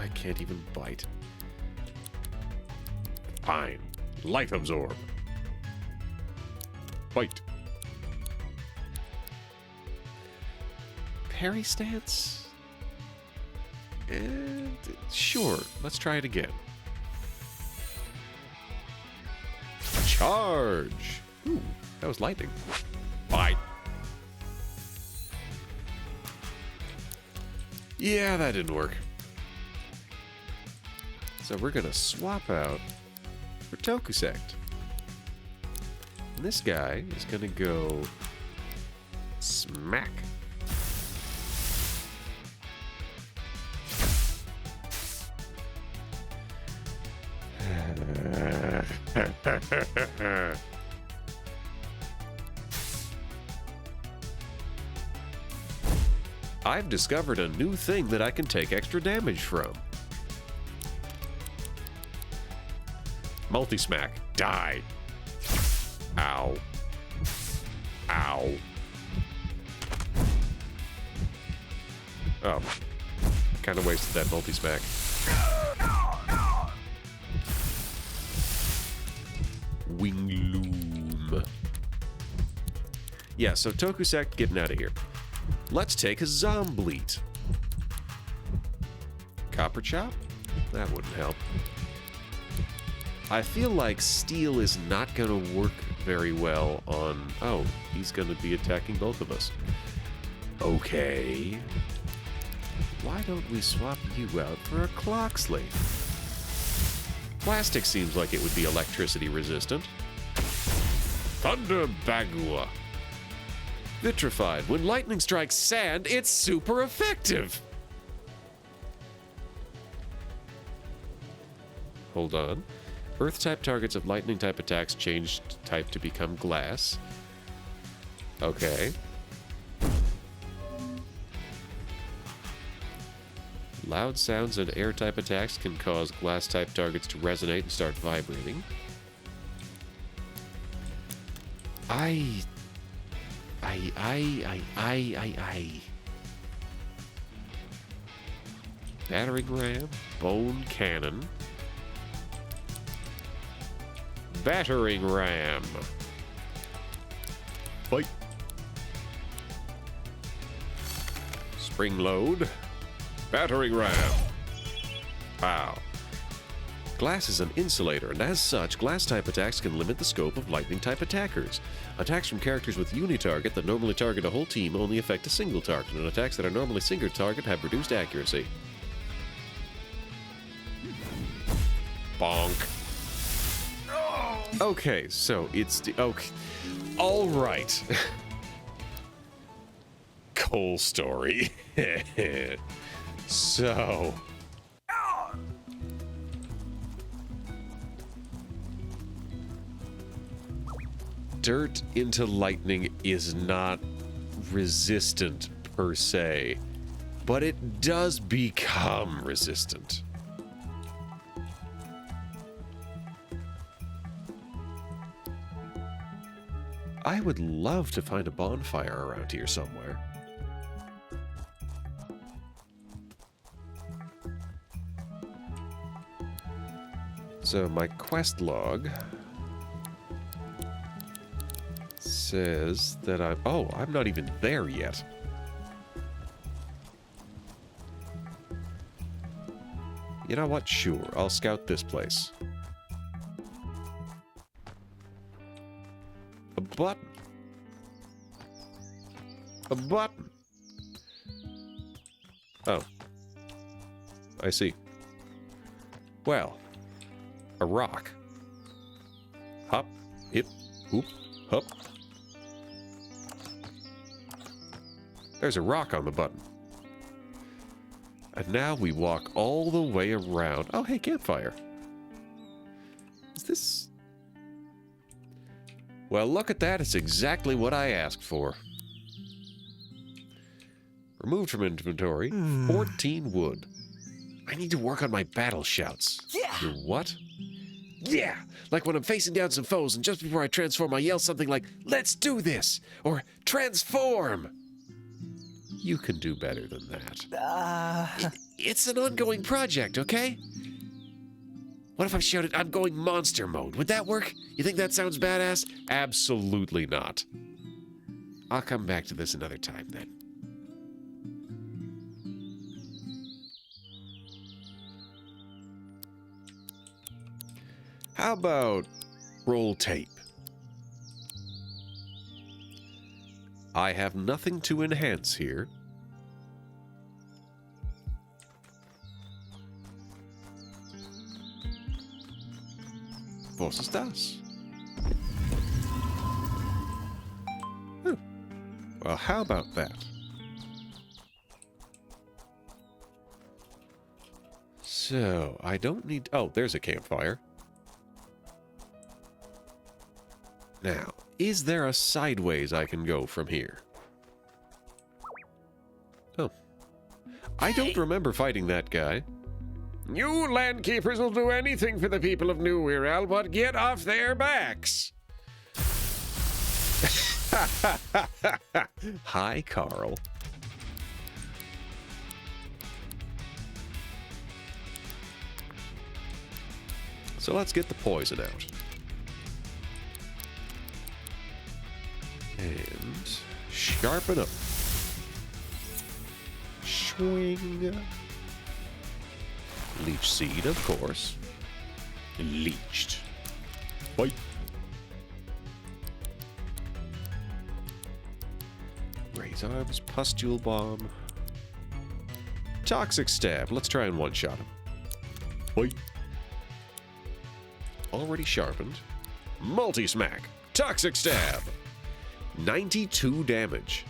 I can't even bite. Fine. Life absorb. Fight. Parry stance? And sure, let's try it again. Charge! Ooh, that was lightning. Bite. Yeah, that didn't work. So we're gonna swap out for Tokusect. And this guy is gonna go smack. I've discovered a new thing that I can take extra damage from. Multi-smack. Die. Ow. Ow. Oh. Kind of wasted that multi-smack. Wing loom. Yeah, so Tokusect getting out of here. Let's take a Zombleat. Copper Chop? That wouldn't help. I feel like steel is not going to work very well on... Oh, he's going to be attacking both of us. Okay. Why don't we swap you out for a clock slave? Plastic seems like it would be electricity resistant. Thunder Bagua. Vitrified. When lightning strikes sand, it's super effective. Hold on. Earth-type targets of lightning-type attacks changed type to become glass. Okay. Loud sounds and air-type attacks can cause glass-type targets to resonate and start vibrating. I. Battering ram, bone cannon. Battering ram. Fight. Spring load. Battering ram. Wow. Glass is an insulator, and as such, glass-type attacks can limit the scope of lightning-type attackers. Attacks from characters with uni-target that normally target a whole team only affect a single target, and attacks that are normally single target have reduced accuracy. Bonk. Okay, so it's the... Okay. All right. Coal story. So... dirt into lightning is not resistant per se, but it does become resistant. I would love to find a bonfire around here somewhere. So my quest log says that I'm not even there yet. You know what? Sure, I'll scout this place. A button. A button. Oh. I see. Well, a rock. Hop, hip, hoop, hop. There's a rock on the button. And now we walk all the way around. Oh, hey, campfire. Is this... Well, look at that. It's exactly what I asked for. Removed from inventory. 14 wood. I need to work on my battle shouts. Yeah. Your what? Yeah! Like when I'm facing down some foes and just before I transform, I yell something like, "Let's do this!" Or, "Transform!" You can do better than that. It's an ongoing project, okay? What if I shouted, "I'm going monster mode"? Would that work? You think that sounds badass? Absolutely not. I'll come back to this another time, then. How about roll tape? I have nothing to enhance here. Was estás? Oh. Well, how about that? So, I don't need... Oh, there's a campfire. Now, is there a sideways I can go from here? Oh. I don't remember fighting that guy. You landkeepers will do anything for the people of New Wirral, but get off their backs. Hi, Carl. So let's get the poison out. And sharpen up. Swing. Leech seed, of course. Leeched. Bite. Raise arms, pustule bomb. Toxic stab. Let's try and one-shot him. Bite. Already sharpened. Multi-smack. Toxic stab. 92 damage.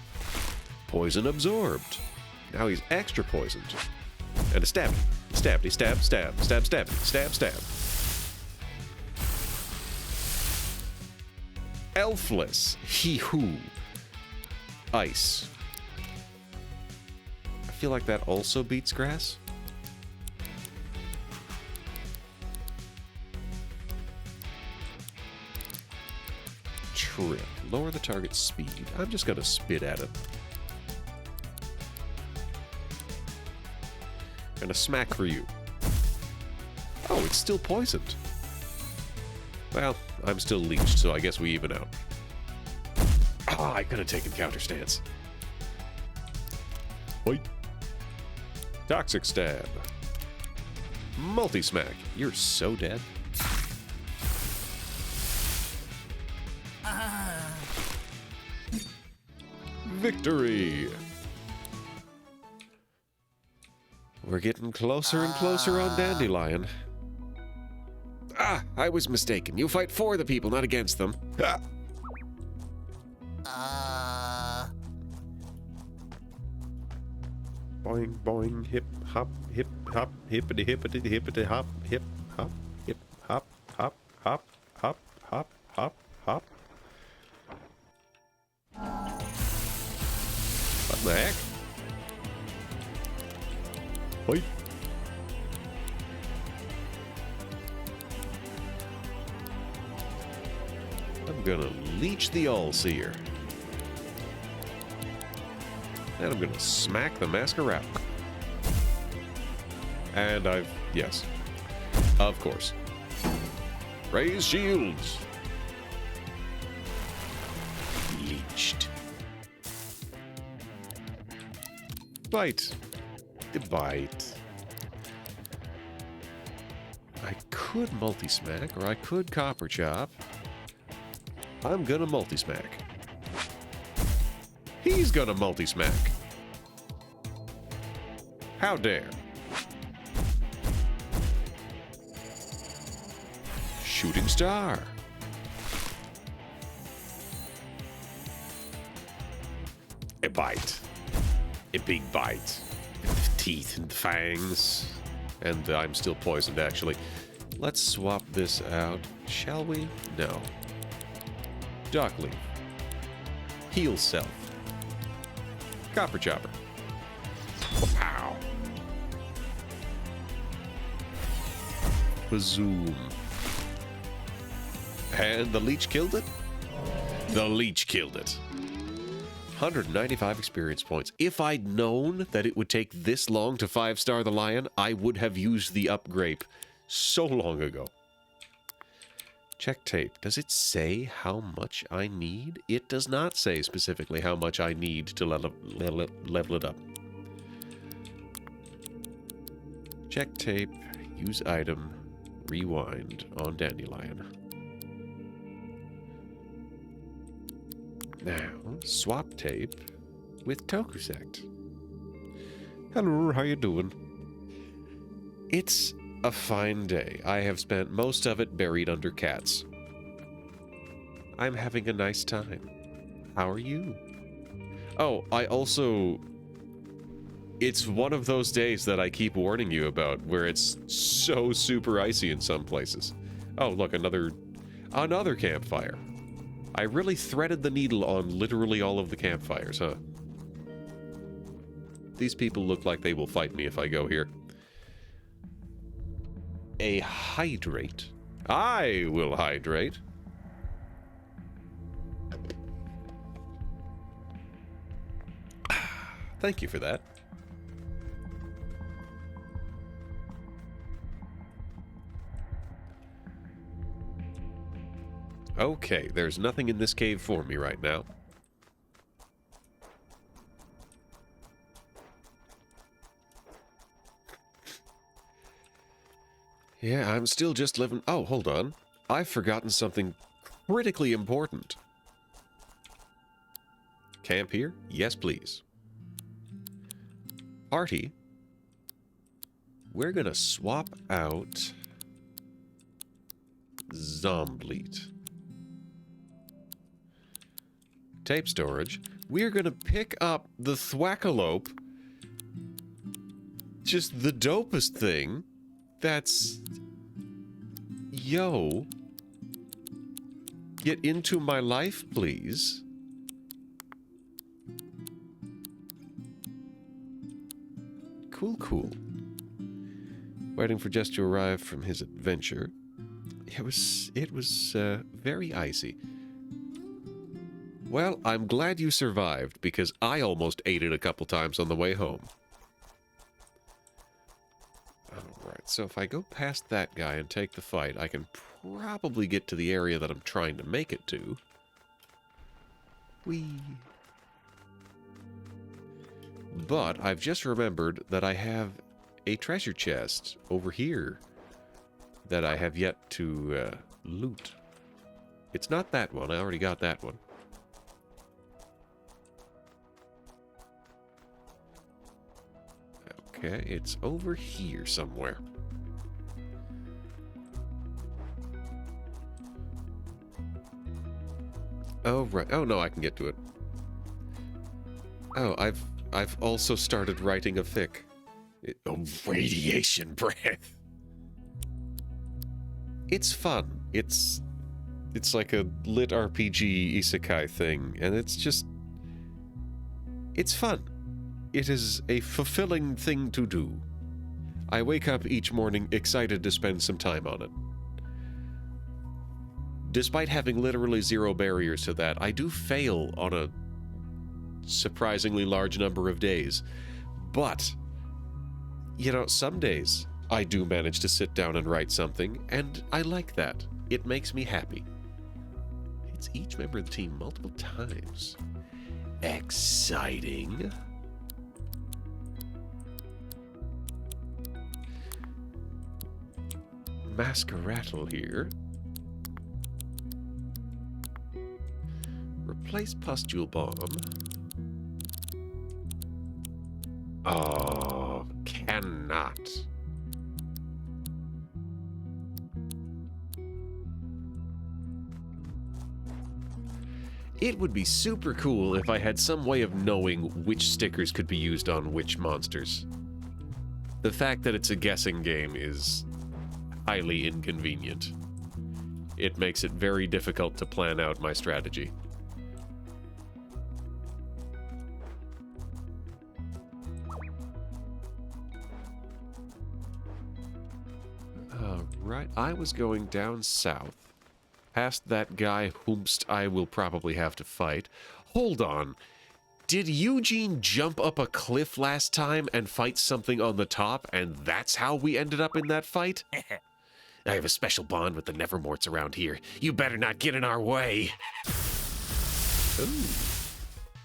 Poison absorbed. Now he's extra poisoned. And a stab. Stabby, stab, stab, stab, stab, stab, stab. Elfless. Hee-hoo. Ice. I feel like that also beats grass. Trip. Lower the target's speed. I'm just gonna spit at it. And a smack for you. Oh, it's still poisoned. Well, I'm still leeched, so I guess we even out. Ah, I could have taken counter stance. Wait. Toxic Stab. Multi-Smack. You're so dead. Victory! We're getting closer and closer on Dandelion. Ah, I was mistaken. You fight for the people, not against them. Ah. Boing, boing, hip, hop, hippity, hippity, hippity, hop, hip, hop, hop, hop, hop, hop, hop, hop, hop. What the heck? Wait. I'm gonna leech the All-Seer. And I'm gonna smack the Masquerade. And yes. Of course. Raise shields. Leeched. Bite. The bite. I could multi-smack, or I could copper chop. I'm gonna multi-smack. He's gonna multi-smack. How dare. Shooting star. A bite. A big bite. With teeth and fangs. And I'm still poisoned, actually. Let's swap this out, shall we? No. Dockleaf. Heal self. Copper chopper. Pow. Bazoom. And the leech killed it? The leech killed it. 195 experience points. If I'd known that it would take this long to 5-star the lion, I would have used the upgrade so long ago. Check tape. Does it say how much I need? It does not say specifically how much I need to level it up. Check tape. Use item. Rewind on Dandelion. Now, swap tape with Tokusect. Hello, how you doing? It's a fine day. I have spent most of it buried under cats. I'm having a nice time. How are you? Oh, I also... It's one of those days that I keep warning you about, where it's so super icy in some places. Oh, look, another campfire. I really threaded the needle on literally all of the campfires, huh? These people look like they will fight me if I go here. A hydrate. I will hydrate. Thank you for that. Okay, there's nothing in this cave for me right now. Yeah, I'm still just living... Oh, hold on. I've forgotten something critically important. Camp here? Yes, please. Party. We're gonna swap out... Zombleet. Tape storage. We're gonna pick up the Thwackalope. Just the dopest thing. That's... Yo. Get into my life, please. Cool, cool. Waiting for Jess to arrive from his adventure. It was very icy. Well, I'm glad you survived, because I almost ate it a couple times on the way home. Alright, so if I go past that guy and take the fight, I can probably get to the area that I'm trying to make it to. Whee! But I've just remembered that I have a treasure chest over here that I have yet to loot. It's not that one. I already got that one. Okay, it's over here somewhere. Oh, right. Oh, no, I can get to it. Oh, I've also started writing a fic. Radiation breath. It's fun. It's like a lit RPG isekai thing, and it's fun. It is a fulfilling thing to do. I wake up each morning excited to spend some time on it. Despite having literally zero barriers to that, I do fail on a surprisingly large number of days. But, you know, some days I do manage to sit down and write something, and I like that. It makes me happy. It's each member of the team multiple times. Exciting. Masquerattle here. Replace pustule bomb. Oh, cannot. It would be super cool if I had some way of knowing which stickers could be used on which monsters. The fact that it's a guessing game is highly inconvenient. It makes it very difficult to plan out my strategy. Right, I was going down south, past that guy whomst I will probably have to fight. Hold on. Did Eugene jump up a cliff last time and fight something on the top, and that's how we ended up in that fight? I have a special bond with the Nevermorts around here. You better not get in our way. Ooh.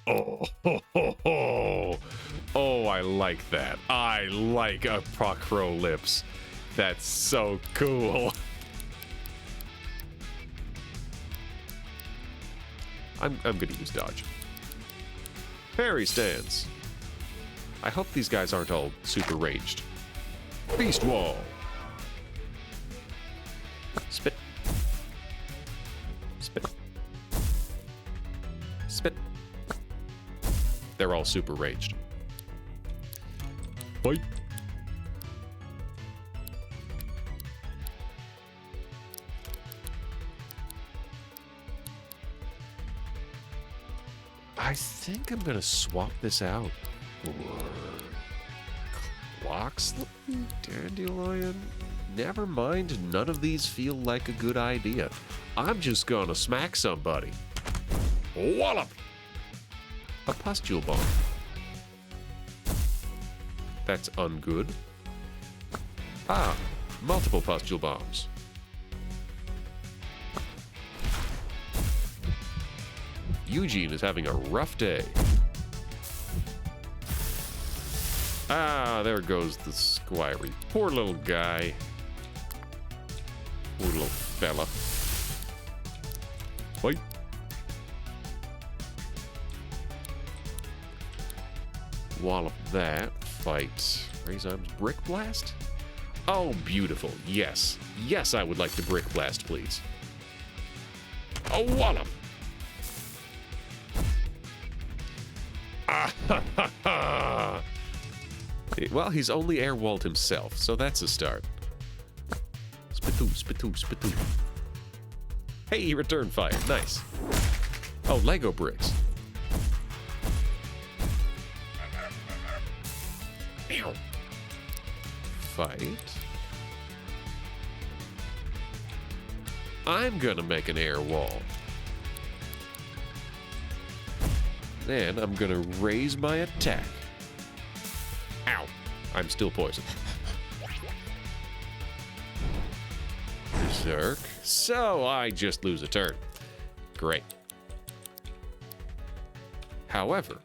Oh, ho, ho, ho. Oh, I like that. I like a Procro lips. That's so cool. I'm gonna use dodge. Parry stance. I hope these guys aren't all super raged. Beast wall. Spit. Spit. Spit. They're all super raged. Fight. I think I'm gonna swap this out for Clocksley, Dandelion. Never mind, none of these feel like a good idea. I'm just gonna smack somebody. Wallop! A pustule bomb. That's ungood. Ah, multiple pustule bombs. Eugene is having a rough day. Ah, there goes the squirey. Poor little guy. Poor little fella. Fight. Wallop that. Fight. Raise arms. Brick blast? Oh, beautiful. Yes. Yes, I would like to brick blast, please. A wallop. Well, he's only air-walled himself, so that's a start. Spitoo, spitoo, spitoo. Hey, he returned fire. Nice. Oh, Lego bricks. Ow. Fight. I'm gonna make an air wall. Then I'm gonna raise my attack. Ow. I'm still poisoned. Berserk. So I just lose a turn. Great. However,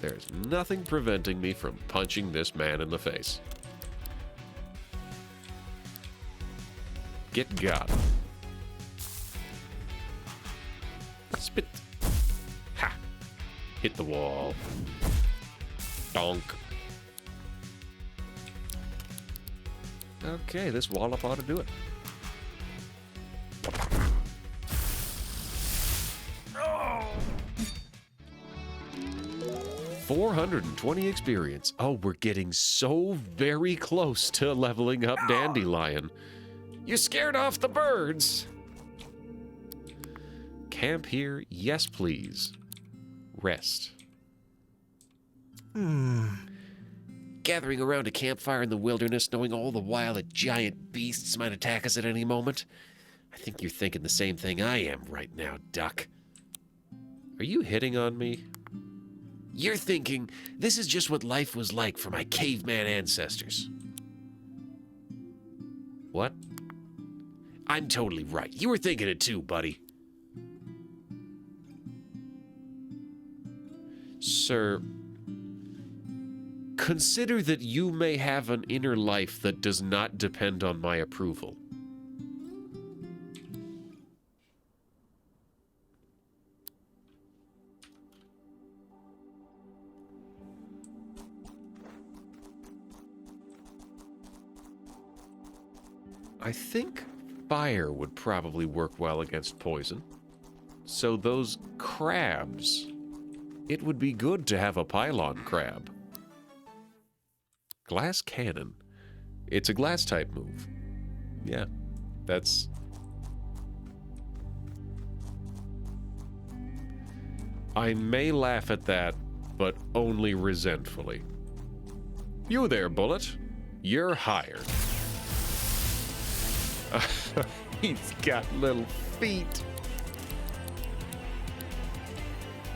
There's nothing preventing me from punching this man in the face. Get got. Spit. Ha! Hit the wall. Donk. Okay, this wallop ought to do it. 420 experience. Oh, we're getting so very close to leveling up Dandelion. You scared off the birds. Camp here, yes please. Rest. Gathering around a campfire in the wilderness, knowing all the while that giant beasts might attack us at any moment. I think you're thinking the same thing I am right now, Duck. Are you hitting on me? You're thinking, this is just what life was like for my caveman ancestors. What? I'm totally right. You were thinking it too, buddy. Sir, consider that you may have an inner life that does not depend on my approval. I think fire would probably work well against poison. So those crabs, it would be good to have a pylon crab. Glass cannon. It's a glass type move. Yeah, that's... I may laugh at that, but only resentfully. You there, Bullet. You're hired. He's got little feet.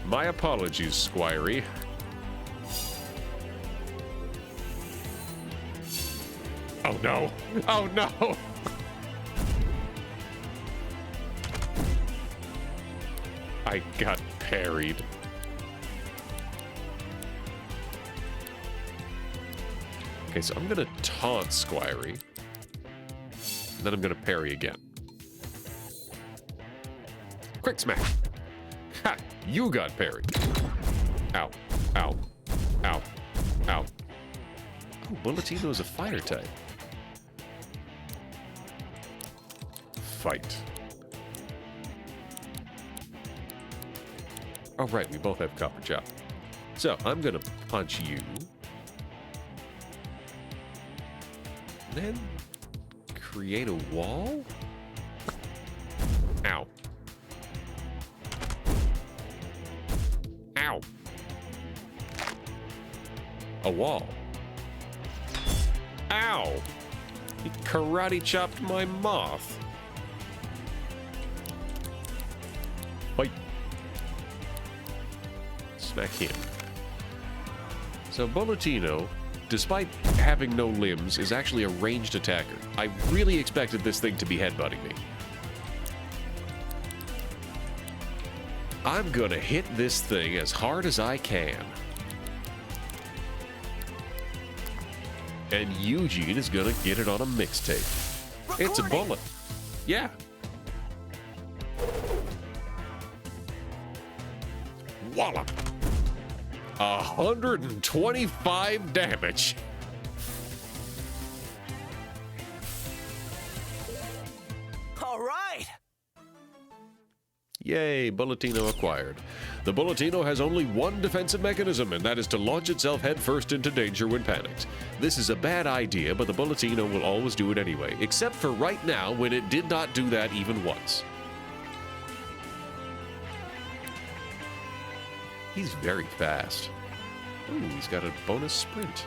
My apologies, Squirey. Oh no! Oh no! I got parried. Okay, so I'm gonna taunt Squirey. Then I'm gonna parry again. Quick smack! Ha! You got parried. Ow. Ow. Ow. Ow. Oh, Bulletino is a fire type. Fight. Oh, right, we both have copper chop. So, I'm gonna punch you. Then create a wall? Ow. Ow. A wall. Ow! He karate chopped my moth. Fight. Smack him. So Bulletino, despite having no limbs, is actually a ranged attacker. I really expected this thing to be headbutting me. I'm gonna hit this thing as hard as I can. And Eugene is gonna get it on a mixtape. It's a bullet. Yeah. Wallop. 125 damage. All right. Yay, Bulletino acquired. The Bulletino has only one defensive mechanism, and that is to launch itself headfirst into danger when panicked. This is a bad idea, but the Bulletino will always do it anyway, except for right now when it did not do that even once. He's very fast. Ooh, he's got a bonus sprint.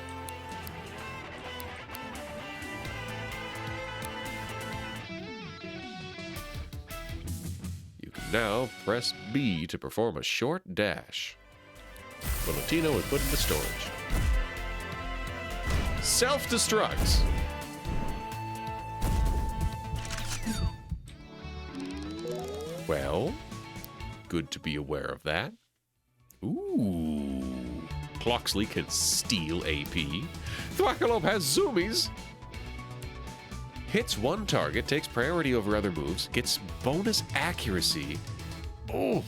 You can now press B to perform a short dash. Bulletino is put into storage. Self-destructs. Well, good to be aware of that. Ooh. Cloxley can steal AP. Thwackalope has zoomies. Hits one target, takes priority over other moves, gets bonus accuracy. Oh,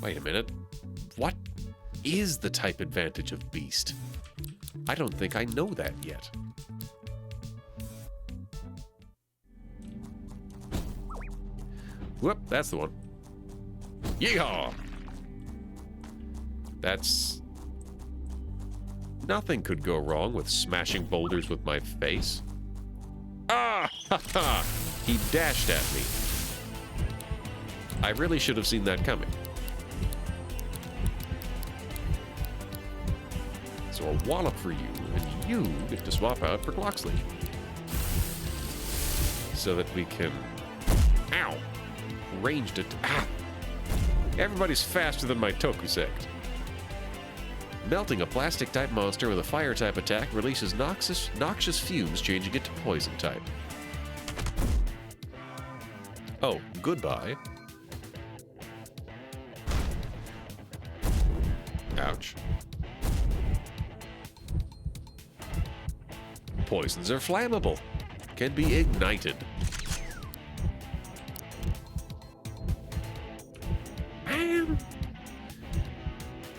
wait a minute. What is the type advantage of Beast? I don't think I know that yet. Whoop, that's the one. Yeehaw! That's... Nothing could go wrong with smashing boulders with my face. Ah! Ha ha! He dashed at me. I really should have seen that coming. So a wallop for you, and you get to swap out for Cloxley. So that we can... Ow! Ranged it. Ah! Everybody's faster than my Tokusect. Melting a plastic-type monster with a fire-type attack releases noxious fumes, changing it to poison-type. Oh, goodbye. Ouch. Poisons are flammable. Can be ignited. Man.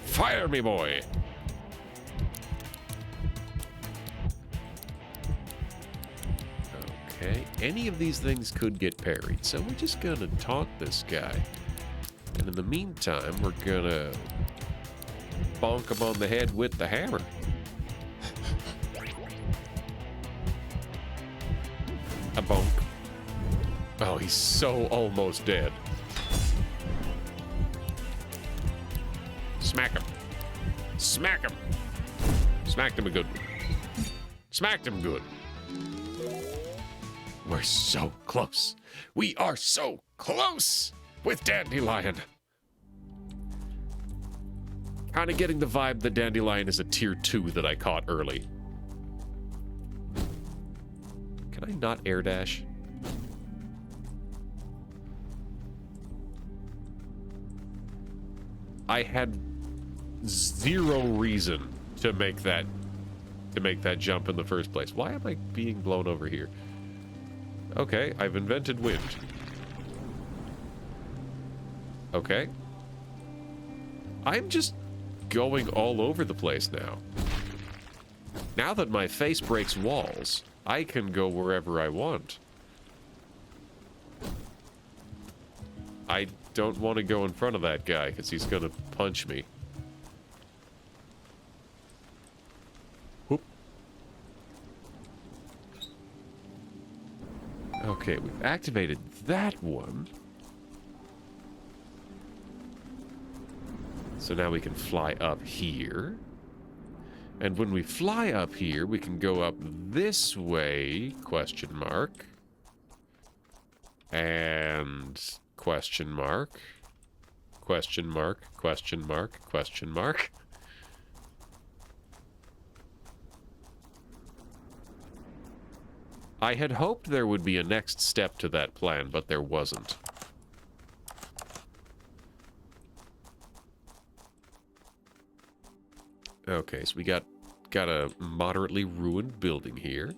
Fire me, boy. Okay, any of these things could get parried, so we're just gonna taunt this guy. And in the meantime, we're gonna bonk him on the head with the hammer. A bonk. Oh, he's so almost dead. Smack him. Smack him. Smacked him a good one. Smacked him good. We're so close. We are so close with Dandelion. Kind of getting the vibe that Dandelion is a tier 2 that I caught early. Can I not air dash? I had zero reason to make that jump in the first place. Why am I being blown over here? Okay, I've invented wind. Okay. I'm just going all over the place now. Now that my face breaks walls, I can go wherever I want. I don't want to go in front of that guy because he's going to punch me. Whoop. Okay, we've activated that one. So now we can fly up here. And when we fly up here, we can go up this way, question mark. And question mark. Question mark, question mark, question mark. I had hoped there would be a next step to that plan, but there wasn't. Okay, so we got a moderately ruined building here.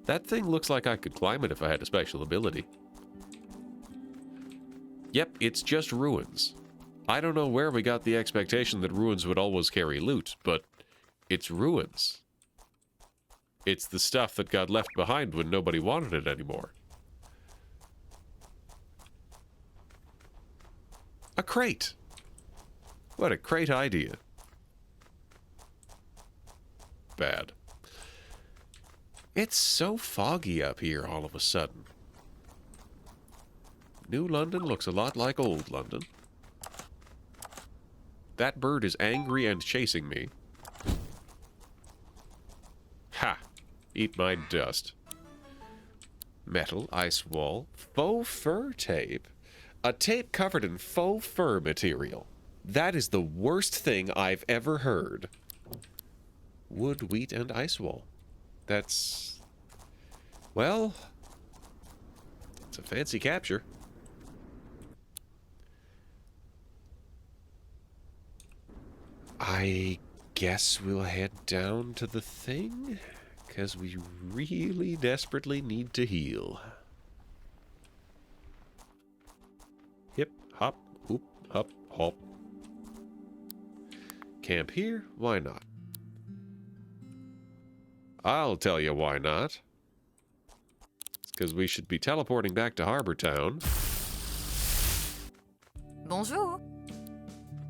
That thing looks like I could climb it if I had a special ability. Yep, it's just ruins. I don't know where we got the expectation that ruins would always carry loot, but it's ruins. It's the stuff that got left behind when nobody wanted it anymore. A crate. What a great idea. Bad. It's so foggy up here all of a sudden. New London looks a lot like old London. That bird is angry and chasing me. Ha! Eat my dust. Metal, ice wall, faux fur tape. A tape covered in faux fur material. That is the worst thing I've ever heard. Wood, wheat, and ice wall. That's... well... it's a fancy capture. I guess we'll head down to the thing, because we really desperately need to heal. Hip, hop, hoop, hop, hop. Camp here? Why not? I'll tell you why not. It's because we should be teleporting back to Harbor Town. Bonjour.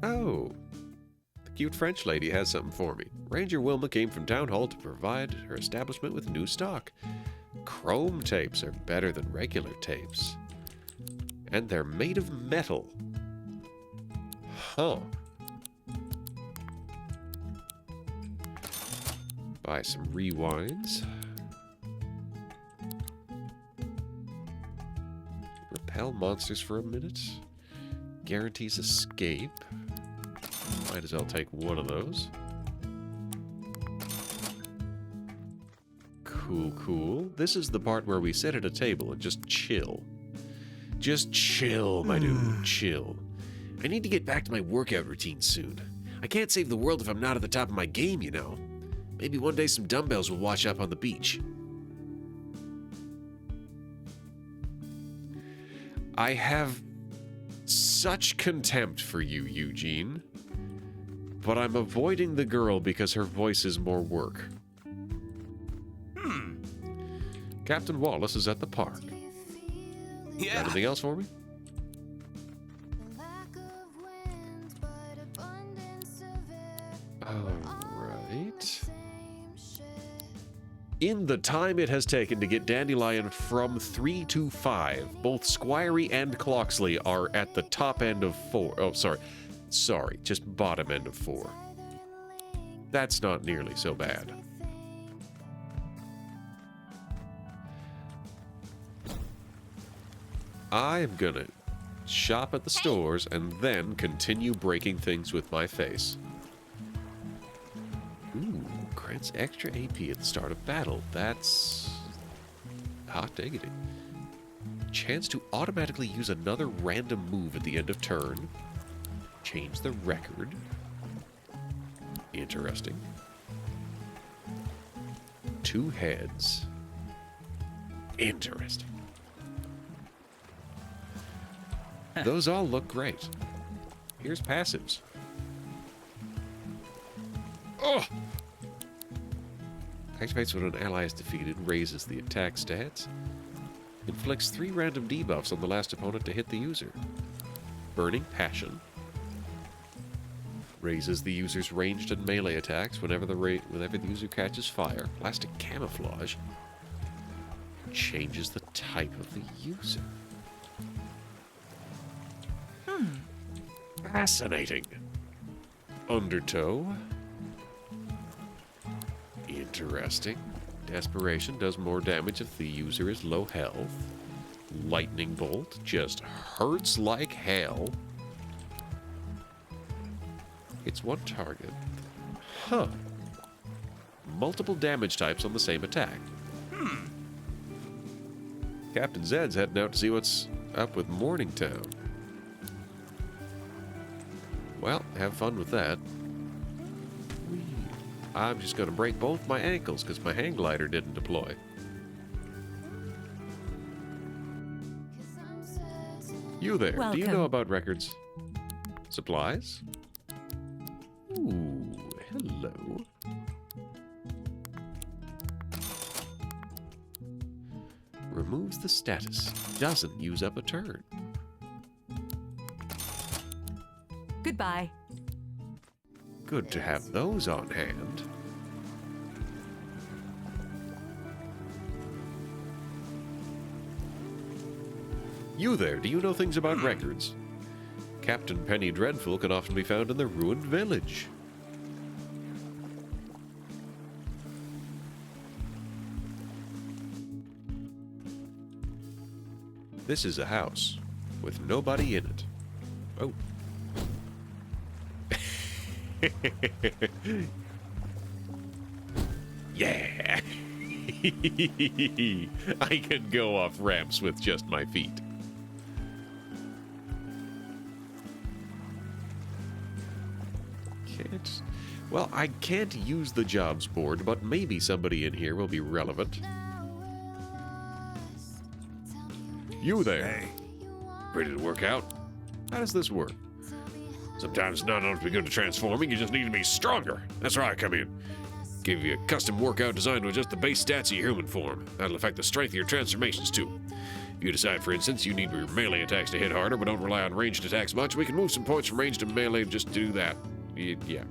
Oh, the cute French lady has something for me. Ranger Wilma came from Town Hall to provide her establishment with new stock. Chrome tapes are better than regular tapes. And they're made of metal. Huh. Buy some rewinds. Repel monsters for a minute. Guarantees escape. Might as well take one of those. Cool, cool. This is the part where we sit at a table and just chill. Just chill, my dude. Chill. I need to get back to my workout routine soon. I can't save the world if I'm not at the top of my game, you know. Maybe one day some dumbbells will wash up on the beach. I have such contempt for you, Eugene. But I'm avoiding the girl because her voice is more work. Captain Wallace is at the park. Yeah. Anything else for me? Alright. In the time it has taken to get Dandelion from 3 to 5, both Squirey and Cloxley are at the top end of 4. Oh, sorry. Sorry, just bottom end of 4. That's not nearly so bad. I am gonna shop at the stores and then continue breaking things with my face. Ooh, grants extra AP at the start of battle. That's hot diggity. Chance to automatically use another random move at the end of turn. Change the record. Interesting. 2 heads. Interesting. Those all look great. Here's passives. Oh! Activates when an ally is defeated, raises the attack stats. Inflicts 3 random debuffs on the last opponent to hit the user. Burning Passion. Raises the user's ranged and melee attacks whenever the user catches fire. Plastic Camouflage. Changes the type of the user. Fascinating. Undertow. Interesting. Desperation does more damage if the user is low health. Lightning Bolt just hurts like hell. It's one target. Huh. Multiple damage types on the same attack. Captain Zed's heading out to see what's up with Morningtown. Well, have fun with that. Whee. I'm just going to break both my ankles because my hang glider didn't deploy. You there, do you know Welcome. about records? Supplies? Ooh, hello. Removes the status. Doesn't use up a turn. Goodbye. Good to have those on hand. You there, do you know things about records? Captain Penny Dreadful can often be found in the ruined village. This is a house with nobody in it. Oh. Yeah. I can go off ramps with just my feet. Well, I can't use the jobs board, but maybe somebody in here will be relevant. You there. Hey. Ready to work out? How does this work? Sometimes it's not enough to be good at transforming, you just need to be stronger. That's where I come in. Give you a custom workout designed to adjust the base stats of your human form. That'll affect the strength of your transformations too. If you decide, for instance, you need your melee attacks to hit harder, but don't rely on ranged attacks much, we can move some points from range to melee just to do that. Yeah.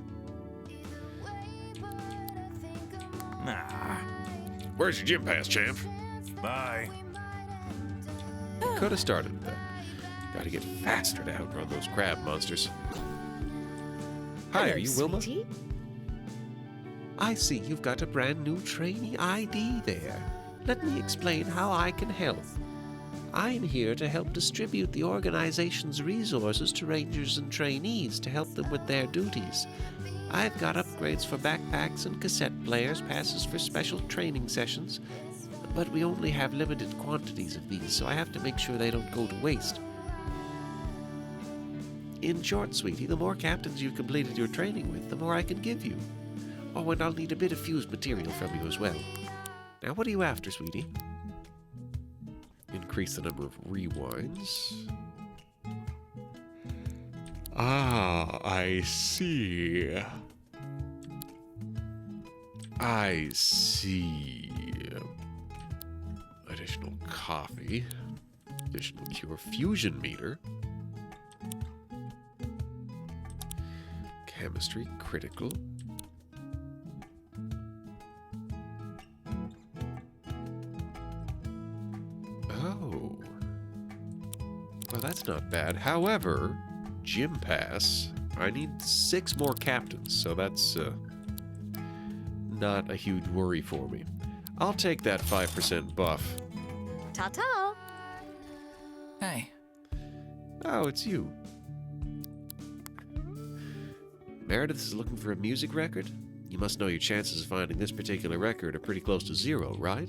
Nah. Where's your gym pass, champ? Bye. Could have started with that. Gotta get faster to outrun those crab monsters. Hi, Hello, are you Wilma? sweetie. I see you've got a brand new trainee ID there. Let me explain how I can help. I'm here to help distribute the organization's resources to rangers and trainees to help them with their duties. I've got upgrades for backpacks and cassette players, passes for special training sessions, but we only have limited quantities of these, so I have to make sure they don't go to waste. In short, sweetie, the more captains you've completed your training with, the more I can give you. Oh, and I'll need a bit of fused material from you as well. Now, what are you after, sweetie? Increase the number of rewinds. Ah, I see. I see. Additional coffee. Additional cure fusion meter. Chemistry critical. Oh. Well, that's not bad. However, gym pass. I need 6 more captains, so that's not a huge worry for me. I'll take that 5% buff. Ta-ta! Hey. Oh, it's you. Meredith is looking for a music record? You must know your chances of finding this particular record are pretty close to 0, right?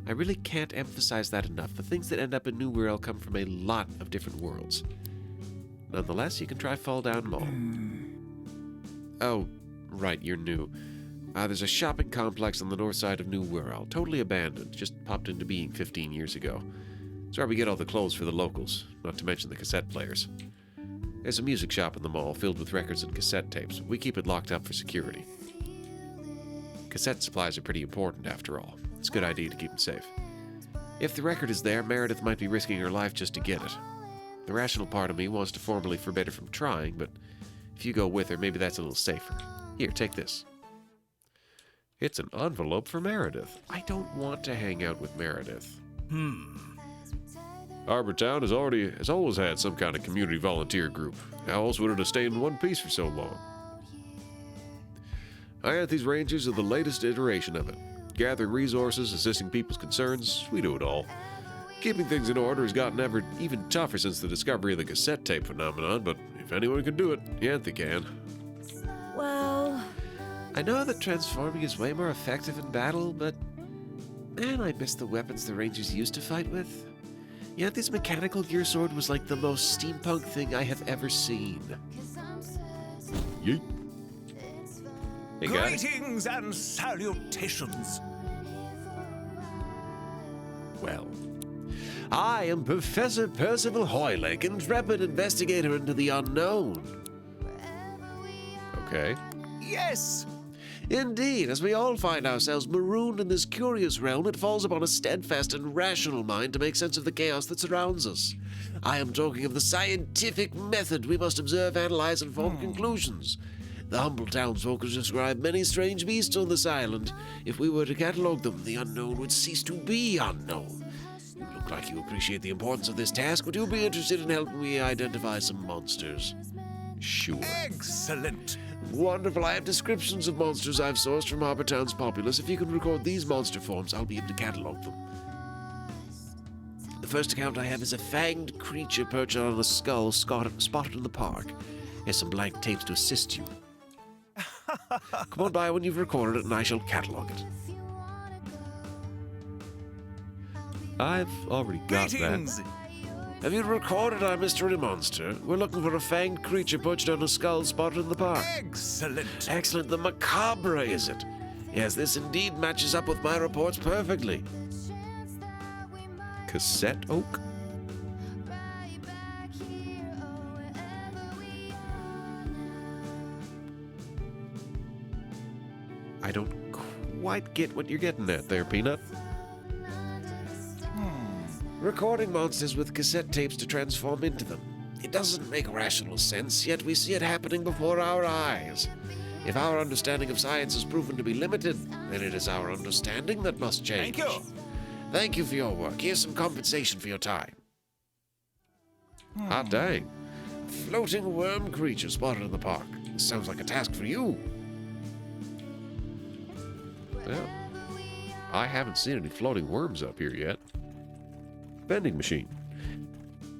I really can't emphasize that enough. The things that end up in New World come from a lot of different worlds. Nonetheless, you can try Fall Down Mall. Oh, right, you're new. There's a shopping complex on the north side of New World, totally abandoned, just popped into being 15 years ago. It's where we get all the clothes for the locals, not to mention the cassette players. There's a music shop in the mall filled with records and cassette tapes. We keep it locked up for security. Cassette supplies are pretty important, after all. It's a good idea to keep them safe. If the record is there, Meredith might be risking her life just to get it. The rational part of me wants to formally forbid her from trying, but if you go with her, maybe that's a little safer. Here, take this. It's an envelope for Meredith. I don't want to hang out with Meredith. Harbortown has always had some kind of community volunteer group. How else would it have stayed in one piece for so long? Ianthe's Rangers are the latest iteration of it. Gathering resources, assisting people's concerns, we do it all. Keeping things in order has gotten even tougher since the discovery of the cassette tape phenomenon, but if anyone can do it, Ianthe can. Well, I know that transforming is way more effective in battle, but man, I miss the weapons the Rangers used to fight with. Ianthe's mechanical gear sword was like the most steampunk thing I have ever seen. Yeet. Hey, guys. Greetings and salutations. Well, I am Professor Percival Hoylake, intrepid investigator into the unknown. Okay. Yes. Indeed, as we all find ourselves marooned in this curious realm, it falls upon a steadfast and rational mind to make sense of the chaos that surrounds us. I am talking of the scientific method we must observe, analyze, and form conclusions. The humble townsfolk have described many strange beasts on this island. If we were to catalogue them, the unknown would cease to be unknown. You look like you appreciate the importance of this task. Would you be interested in helping me identify some monsters? Sure. Excellent. Wonderful. I have descriptions of monsters I've sourced from Harbortown's populace. If you can record these monster forms, I'll be able to catalogue them. The first account I have is a fanged creature perched on a skull spotted in the park. Here's some blank tapes to assist you. Come on by when you've recorded it and I shall catalogue it. I've already got Greetings. that. Have you recorded our mystery monster? We're looking for a fanged creature perched on a skull spotted in the park. Excellent. Excellent. The macabre, is it? Yes, this indeed matches up with my reports perfectly. Cassette oak? I don't quite get what you're getting at there, Peanut. Recording monsters with cassette tapes to transform into them. It doesn't make rational sense, yet we see it happening before our eyes. If our understanding of science is proven to be limited, then it is our understanding that must change. Thank you. Thank you for your work. Here's some compensation for your time. Hot dang. Floating worm creature spotted in the park. This sounds like a task for you. Well, I haven't seen any floating worms up here yet. Vending machine.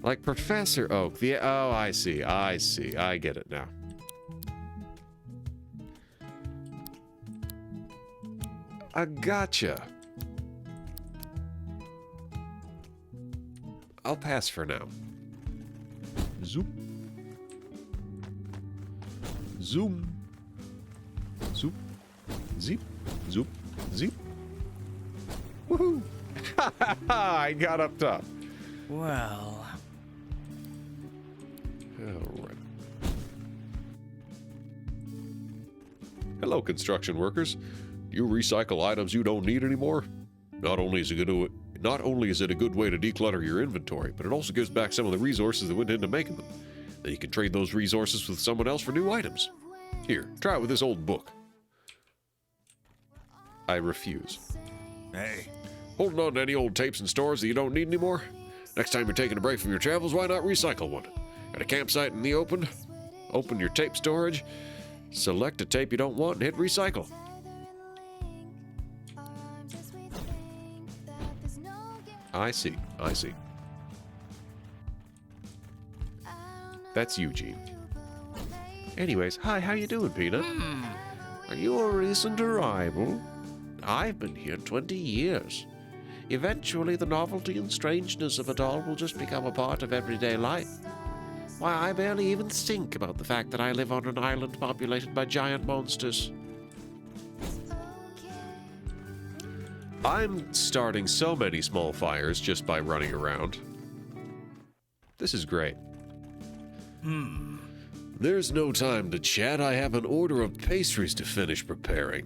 Like Professor Oak. Oh, I see. I get it now. I gotcha. I'll pass for now. Zoom. Zoom. Zoop. Zeep. Zoop. Zeep. Woohoo! I got up top. Well, All right. Hello, construction workers. Do you recycle items you don't need anymore? Not only is it a good way to declutter your inventory, but it also gives back some of the resources that went into making them. Then you can trade those resources with someone else for new items. Here, try it with this old book. I refuse. hey, Holding on to any old tapes and stores that you don't need anymore? Next time you're taking a break from your travels, why not recycle one? At a campsite in the open, open your tape storage, select a tape you don't want, and hit recycle. I see. That's Eugene. Anyways, hi, how you doing, Peanut? Are you a recent arrival? I've been here 20 years. Eventually, the novelty and strangeness of it all will just become a part of everyday life. Why, I barely even think about the fact that I live on an island populated by giant monsters. I'm starting so many small fires just by running around. This is great. There's no time to chat. I have an order of pastries to finish preparing.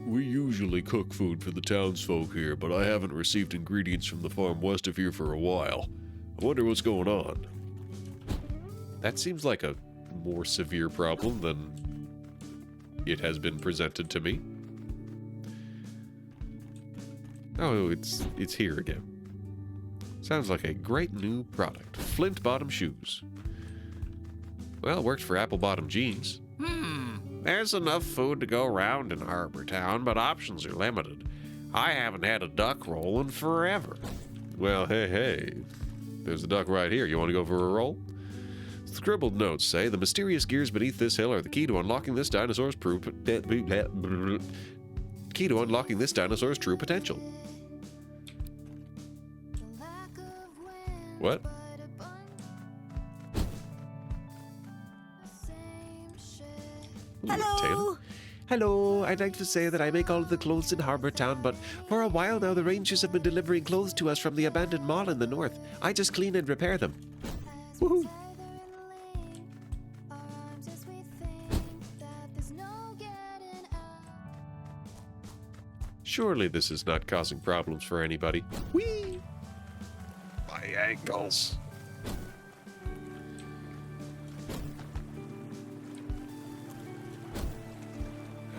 We usually cook food for the townsfolk here, but I haven't received ingredients from the farm west of here for a while. I wonder what's going on. That seems like a more severe problem than it has been presented to me. Oh, it's here again. Sounds like a great new product. Flint bottom shoes. Well, it worked for apple bottom jeans. There's enough food to go around in Harbor Town, but options are limited. I haven't had a duck roll in forever. Well, hey. There's a duck right here. You want to go for a roll? Scribbled notes say the mysterious gears beneath this hill are the key to unlocking this dinosaur's true potential. What? Ooh, Hello. Taylor? Hello, I'd like to say that I make all of the clothes in Harbor Town, but for a while now the Rangers have been delivering clothes to us from the abandoned mall in the north. I just clean and repair them. Woohoo! Surely this is not causing problems for anybody. Whee! My ankles.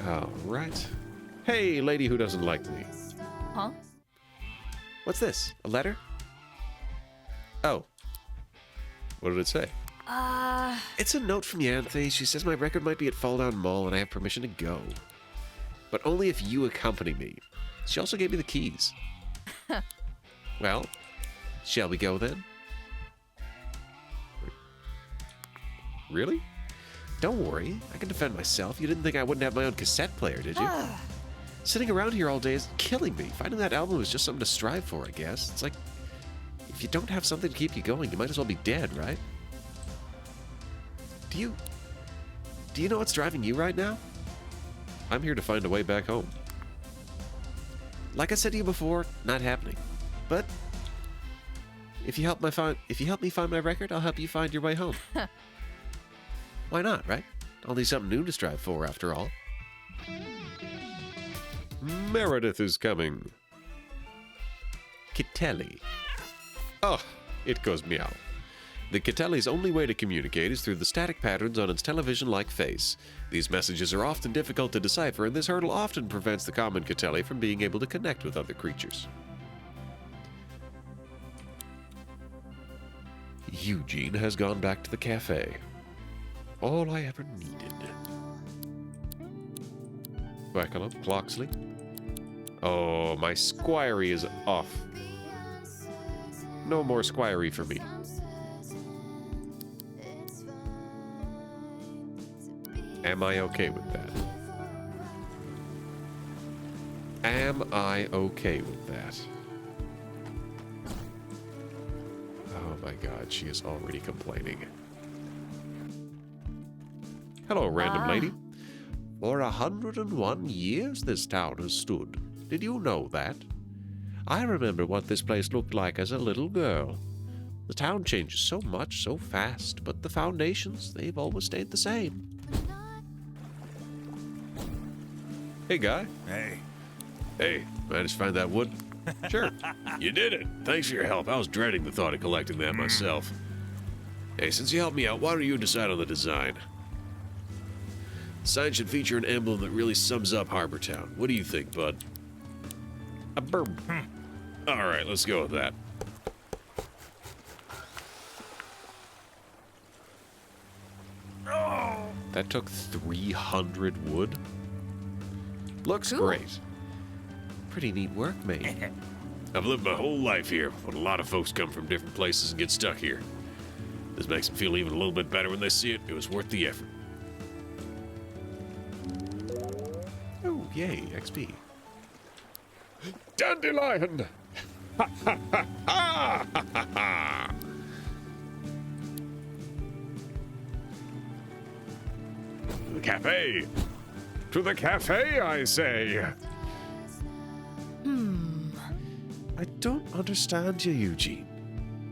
All right. Hey, lady who doesn't like me. Huh? What's this? A letter? Oh. What did it say? It's a note from Yanthe. She says my record might be at Fall Down Mall and I have permission to go. But only if you accompany me. She also gave me the keys. Well, shall we go then? Really? Don't worry, I can defend myself. You didn't think I wouldn't have my own cassette player, did you? Sitting around here all day is killing me. Finding that album is just something to strive for, I guess. It's like If you don't have something to keep you going, you might as well be dead, right? Do you know what's driving you right now? I'm here to find a way back home. Like I said to you before, not happening. But if you help me find my record, I'll help you find your way home. Why not, right? Only something new to strive for, after all. Meredith is coming. Kitelli. Oh, it goes meow. The Kitelli's only way to communicate is through the static patterns on its television-like face. These messages are often difficult to decipher, and this hurdle often prevents the common Kitelli from being able to connect with other creatures. Eugene has gone back to the cafe. All I ever needed. Quackalum, Clocksley. Oh, my squiry is off. No more squiry for me. Am I okay with that? Am I okay with that? Oh my god, she is already complaining. Hello, random lady. For 101 years this town has stood. Did you know that? I remember what this place looked like as a little girl. The town changes so much, so fast, but the foundations, they've always stayed the same. Hey, guy. Hey. Hey, managed to find that wood? Sure. You did it. Thanks for your help. I was dreading the thought of collecting that myself. Hey, since you helped me out, why don't you decide on the design? The sign should feature an emblem that really sums up Harbor Town. What do you think, bud? A burb. All right, let's go with that. That took 300 wood? Looks great. Pretty neat work, mate. I've lived my whole life here, but a lot of folks come from different places and get stuck here. This makes them feel even a little bit better when they see it. It was worth the effort. Oh, yay, XP. Dandelion! Ha ha ha ha ha ha! To the cafe! To the cafe, I say! I don't understand you, Eugene.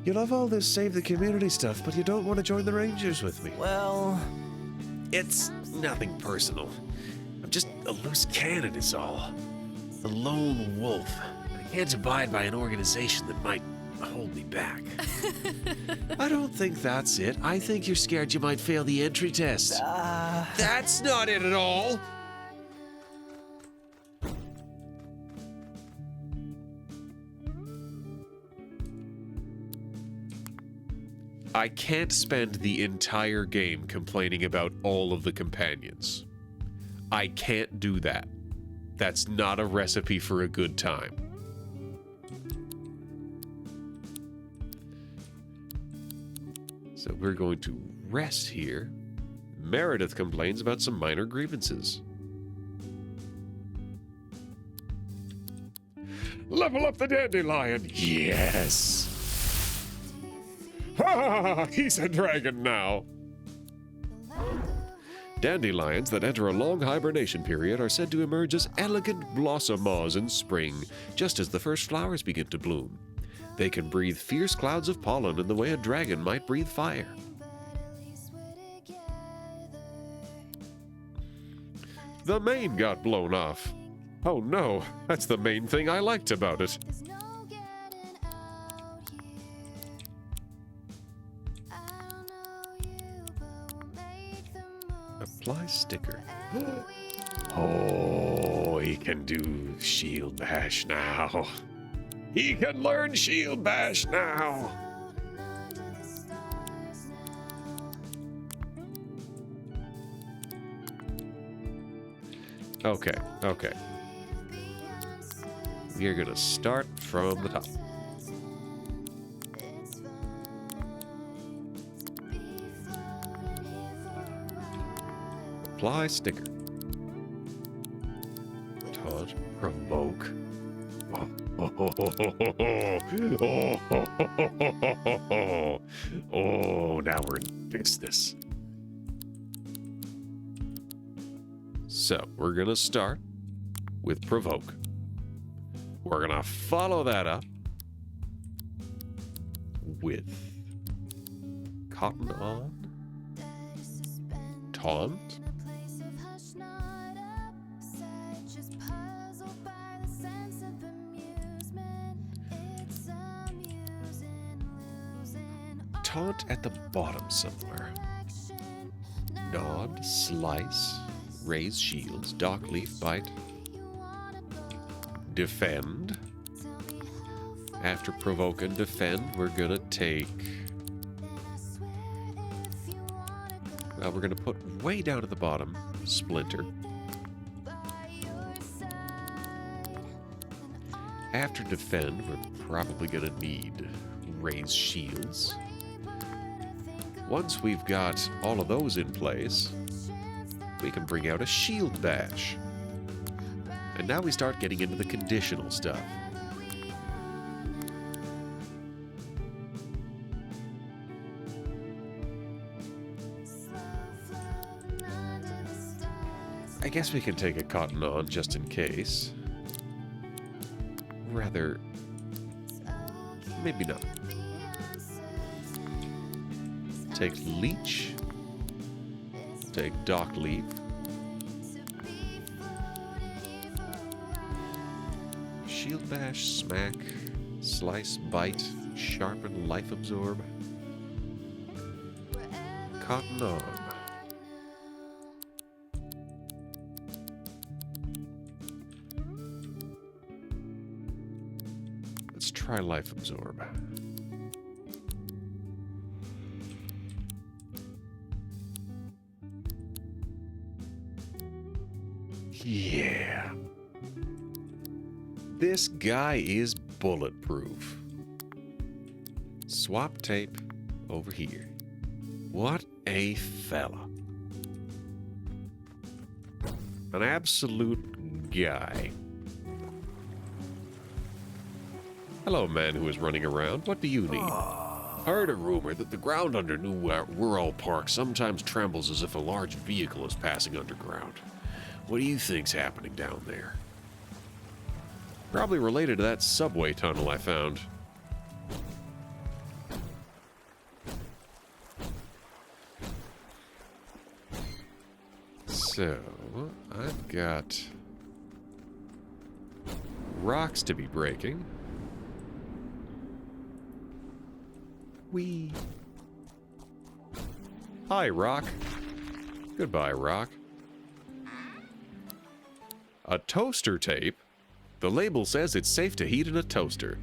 You love all this save the community stuff, but you don't want to join the Rangers with me. Well, it's nothing personal. I'm just a loose cannon is all. A lone wolf. I can't abide by an organization that might hold me back. I don't think that's it. I think you're scared you might fail the entry test. That's not it at all! I can't spend the entire game complaining about all of the companions. I can't do that. That's not a recipe for a good time. So we're going to rest here. Meredith complains about some minor grievances. Level up the dandelion! Yes! Ha! He's a dragon now! Dandelions that enter a long hibernation period are said to emerge as elegant blossom moths in spring, just as the first flowers begin to bloom. They can breathe fierce clouds of pollen in the way a dragon might breathe fire. The mane got blown off. Oh no, that's the main thing I liked about it. Apply sticker. Oh, he can do shield bash now. He can learn shield bash now. Okay. We are gonna start from the top. Apply sticker. Taunt. Provoke. Oh, now we're in business. So, we're going to start with provoke. We're going to follow that up with cotton on, taunt, taunt at the bottom somewhere. Nod, slice, raise shields, dark leaf bite, defend. After provoke and defend, we're gonna take. Well, we're gonna put way down at the bottom, splinter. After defend, we're probably gonna need raise shields. Once we've got all of those in place, we can bring out a shield bash. And now we start getting into the conditional stuff. I guess we can take a cotton on just in case. Rather, maybe not. Take leech. Take dock leaf. Shield bash, smack, slice, bite, sharpen, life absorb. Cotton on. Let's try life absorb. Yeah. This guy is bulletproof. Swap tape over here. What a fella. An absolute guy. Hello, man who is running around. What do you need? Heard a rumor that the ground under New Wirral Park sometimes trembles as if a large vehicle is passing underground. What do you think's happening down there? Probably related to that subway tunnel I found. So, I've got rocks to be breaking. Whee! Hi, Rock. Goodbye, Rock. A toaster tape? The label says it's safe to heat in a toaster.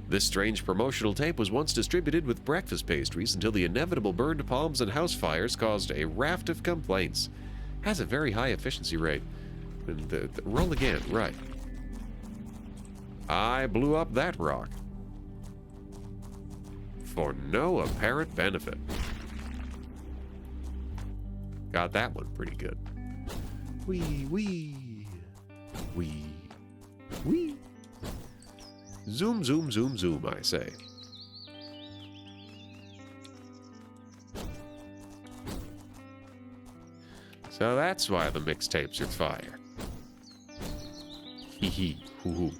This strange promotional tape was once distributed with breakfast pastries until the inevitable burned palms and house fires caused a raft of complaints. Has a very high efficiency rate. Roll again, right. I blew up that rock. For no apparent benefit. Got that one pretty good. Wee, wee. Wee. Wee. Zoom, zoom, zoom, zoom, I say. So that's why the mixtapes are fire. Hee hee, hoo hoo.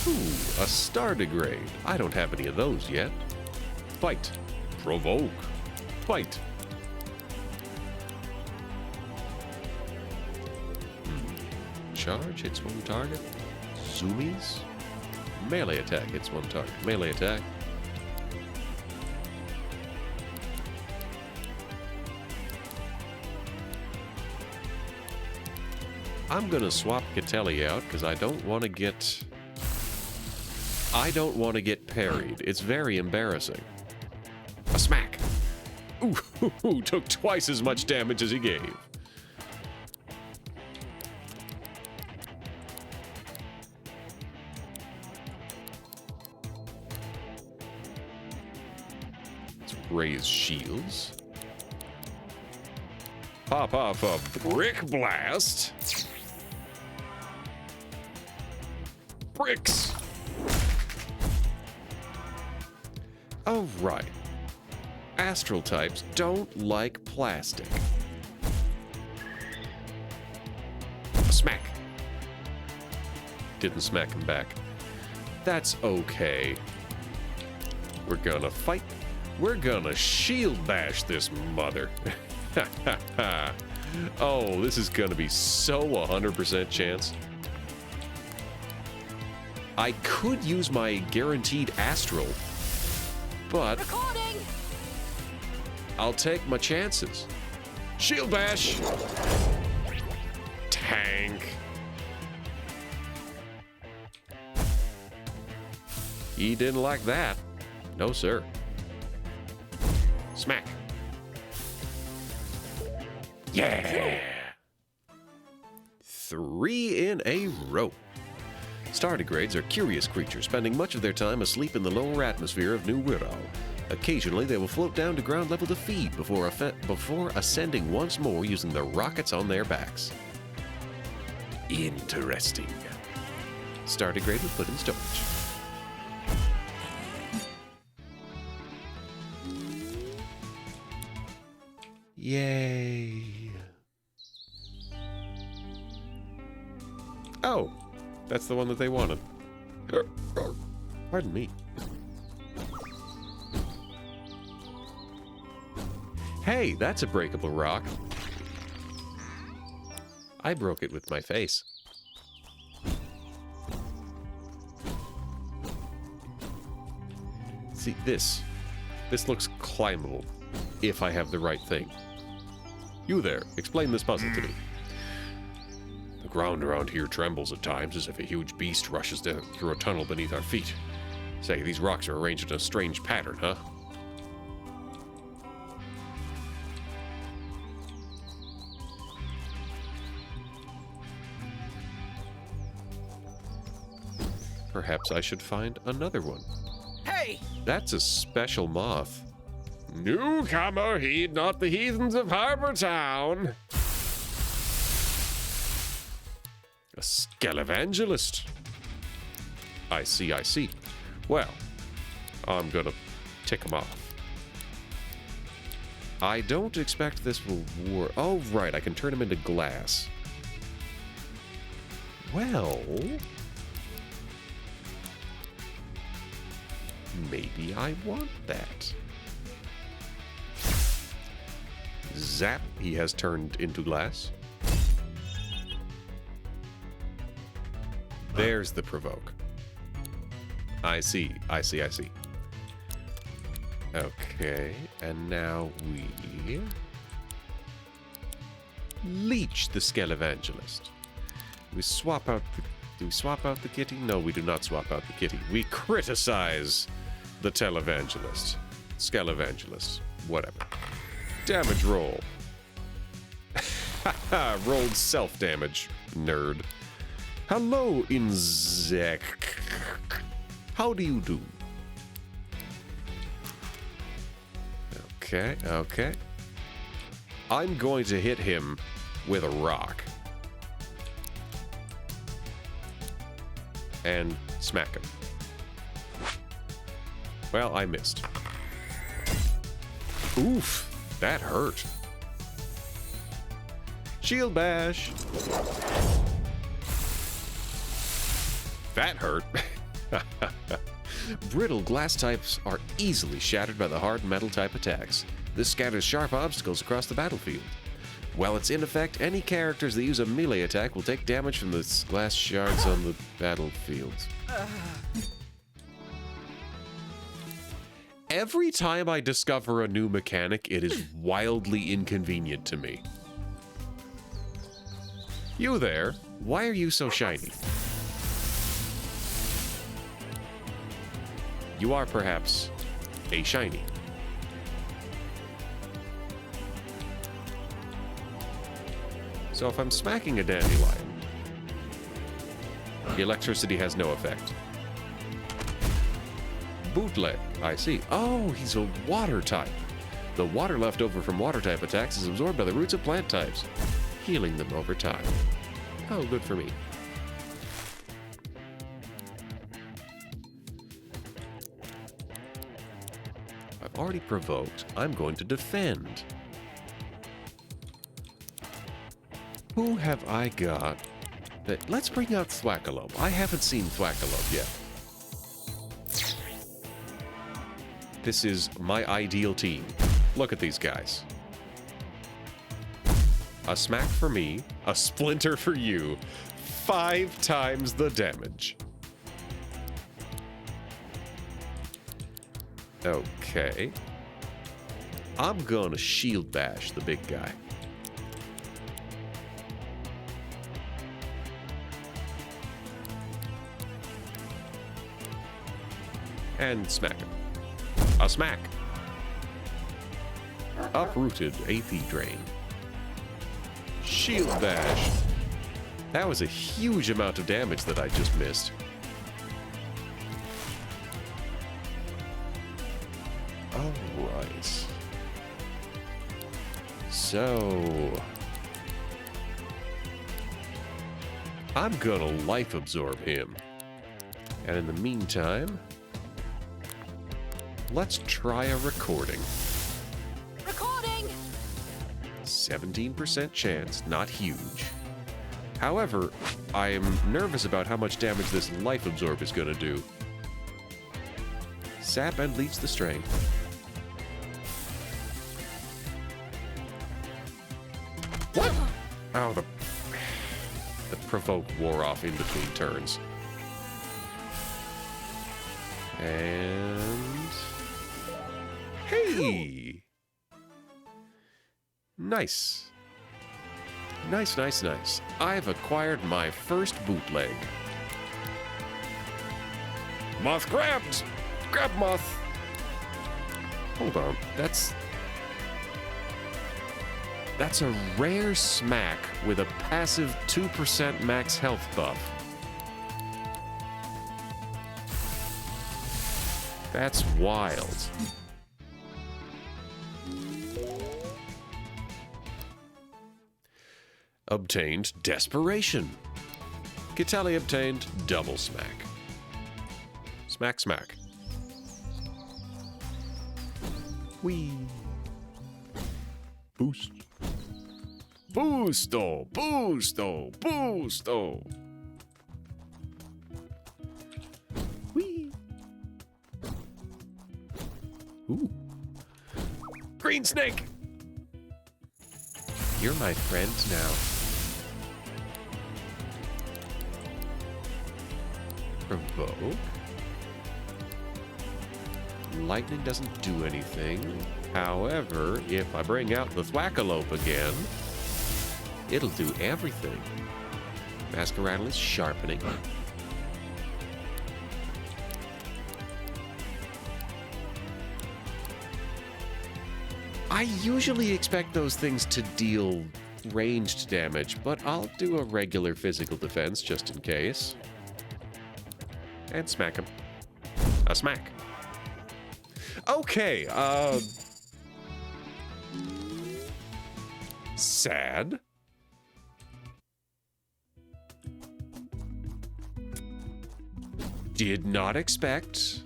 Ooh, a star degrade. I don't have any of those yet. Fight. Provoke. Fight. Charge hits one target. Zoomies. Melee attack hits one target. Melee attack. I'm gonna swap Catelli out because I don't want to get parried. It's very embarrassing. A smack. Ooh, took twice as much damage as he gave. Let's raise shields. Pop off a brick blast. Bricks. Oh, right. Astral types don't like plastic. Smack. Didn't smack him back. That's okay. We're gonna fight. We're gonna shield bash this mother. Oh, this is gonna be so 100% chance. I could use my guaranteed astral, but Recording! I'll take my chances. Shield bash. Tank. He didn't like that. No, sir. Smack. Yeah! 3 in a row. Stardigrades are curious creatures, spending much of their time asleep in the lower atmosphere of New Wirral. Occasionally, they will float down to ground level to feed before ascending once more using the rockets on their backs. Interesting. Stardigrade was put in storage. Yay. Oh, that's the one that they wanted. Pardon me. Hey, that's a breakable rock. I broke it with my face. See, this looks climbable, if I have the right thing. You there, explain this puzzle to me. The ground around here trembles at times as if a huge beast rushes through a tunnel beneath our feet. Say, these rocks are arranged in a strange pattern, huh? Perhaps I should find another one. Hey! That's a special moth. Newcomer, heed not the heathens of Harbor Town. A Skelevangelist. I see, I see. Well, I'm gonna tick him off. I don't expect this will work. Oh, right, I can turn him into glass. Well, maybe I want that. Zap, he has turned into glass. There's the provoke. I see, I see, I see. Okay, and now we leech the Skelevangelist. We swap out the... Do we swap out the kitty? No, we do not swap out the kitty. We criticize the Televangelist. Skelevangelist. Whatever. Damage roll. Rolled self-damage, nerd. Hello, insect. How do you do? Okay, okay. I'm going to hit him with a rock. And smack him. Well, I missed. Oof, that hurt. Shield bash. That hurt. Brittle glass types are easily shattered by the hard metal type attacks. This scatters sharp obstacles across the battlefield. While it's in effect, any characters that use a melee attack will take damage from the glass shards on the battlefield. Every time I discover a new mechanic, it is wildly inconvenient to me. You there, why are you so shiny? You are perhaps a shiny. So if I'm smacking a dandelion, the electricity has no effect. Bootleg, I see. Oh, he's a water type. The water left over from water type attacks is absorbed by the roots of plant types, healing them over time. Oh, good for me. I've already provoked. I'm going to defend. Who have I got? Let's bring out Thwackalope. I haven't seen Thwackalope yet. This is my ideal team. Look at these guys. A smack for me, a splinter for you. 5 times the damage. Okay. I'm gonna shield bash the big guy. And smack him. A smack. Uprooted AP drain. Shield bash. That was a huge amount of damage that I just missed. Alright. So... I'm gonna life absorb him. And in the meantime... let's try a recording. Recording! 17% chance, not huge. However, I am nervous about how much damage this life absorb is gonna do. Sap and leaves the strain. What? Oh, the provoke wore off in between turns. And... hey! Nice. Nice, nice, nice. I've acquired my first bootleg. Moth grabbed! Grab moth! Hold on. That's a rare smack with a passive 2% max health buff. That's wild. Obtained Desperation. Kitali obtained Double Smack. Smack, smack. Whee. Boost. Boosto! Boosto! Boosto! Whee. Ooh. Green Snake! You're my friend now. Provoke. Lightning doesn't do anything. However, if I bring out the Thwackalope again, it'll do everything. Masqueradle is sharpening. I usually expect those things to deal ranged damage, but I'll do a regular physical defense just in case. And smack him. A smack. Okay, sad. Did not expect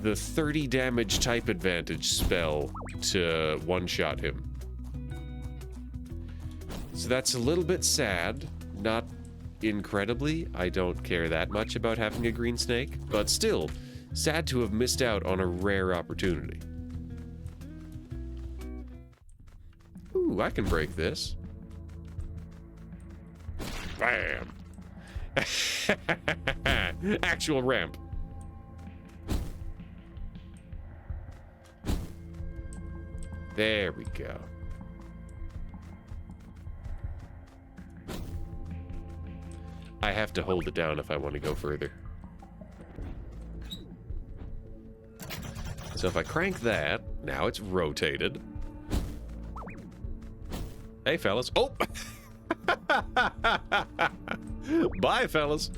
the 30 damage type advantage spell to one-shot him. So that's a little bit sad. Not incredibly. I don't care that much about having a green snake, but still, sad to have missed out on a rare opportunity. Ooh, I can break this. Bam! Actual ramp. There we go. I have to hold it down if I want to go further. So if I crank that, now it's rotated. Hey, fellas. Oh! Bye, fellas.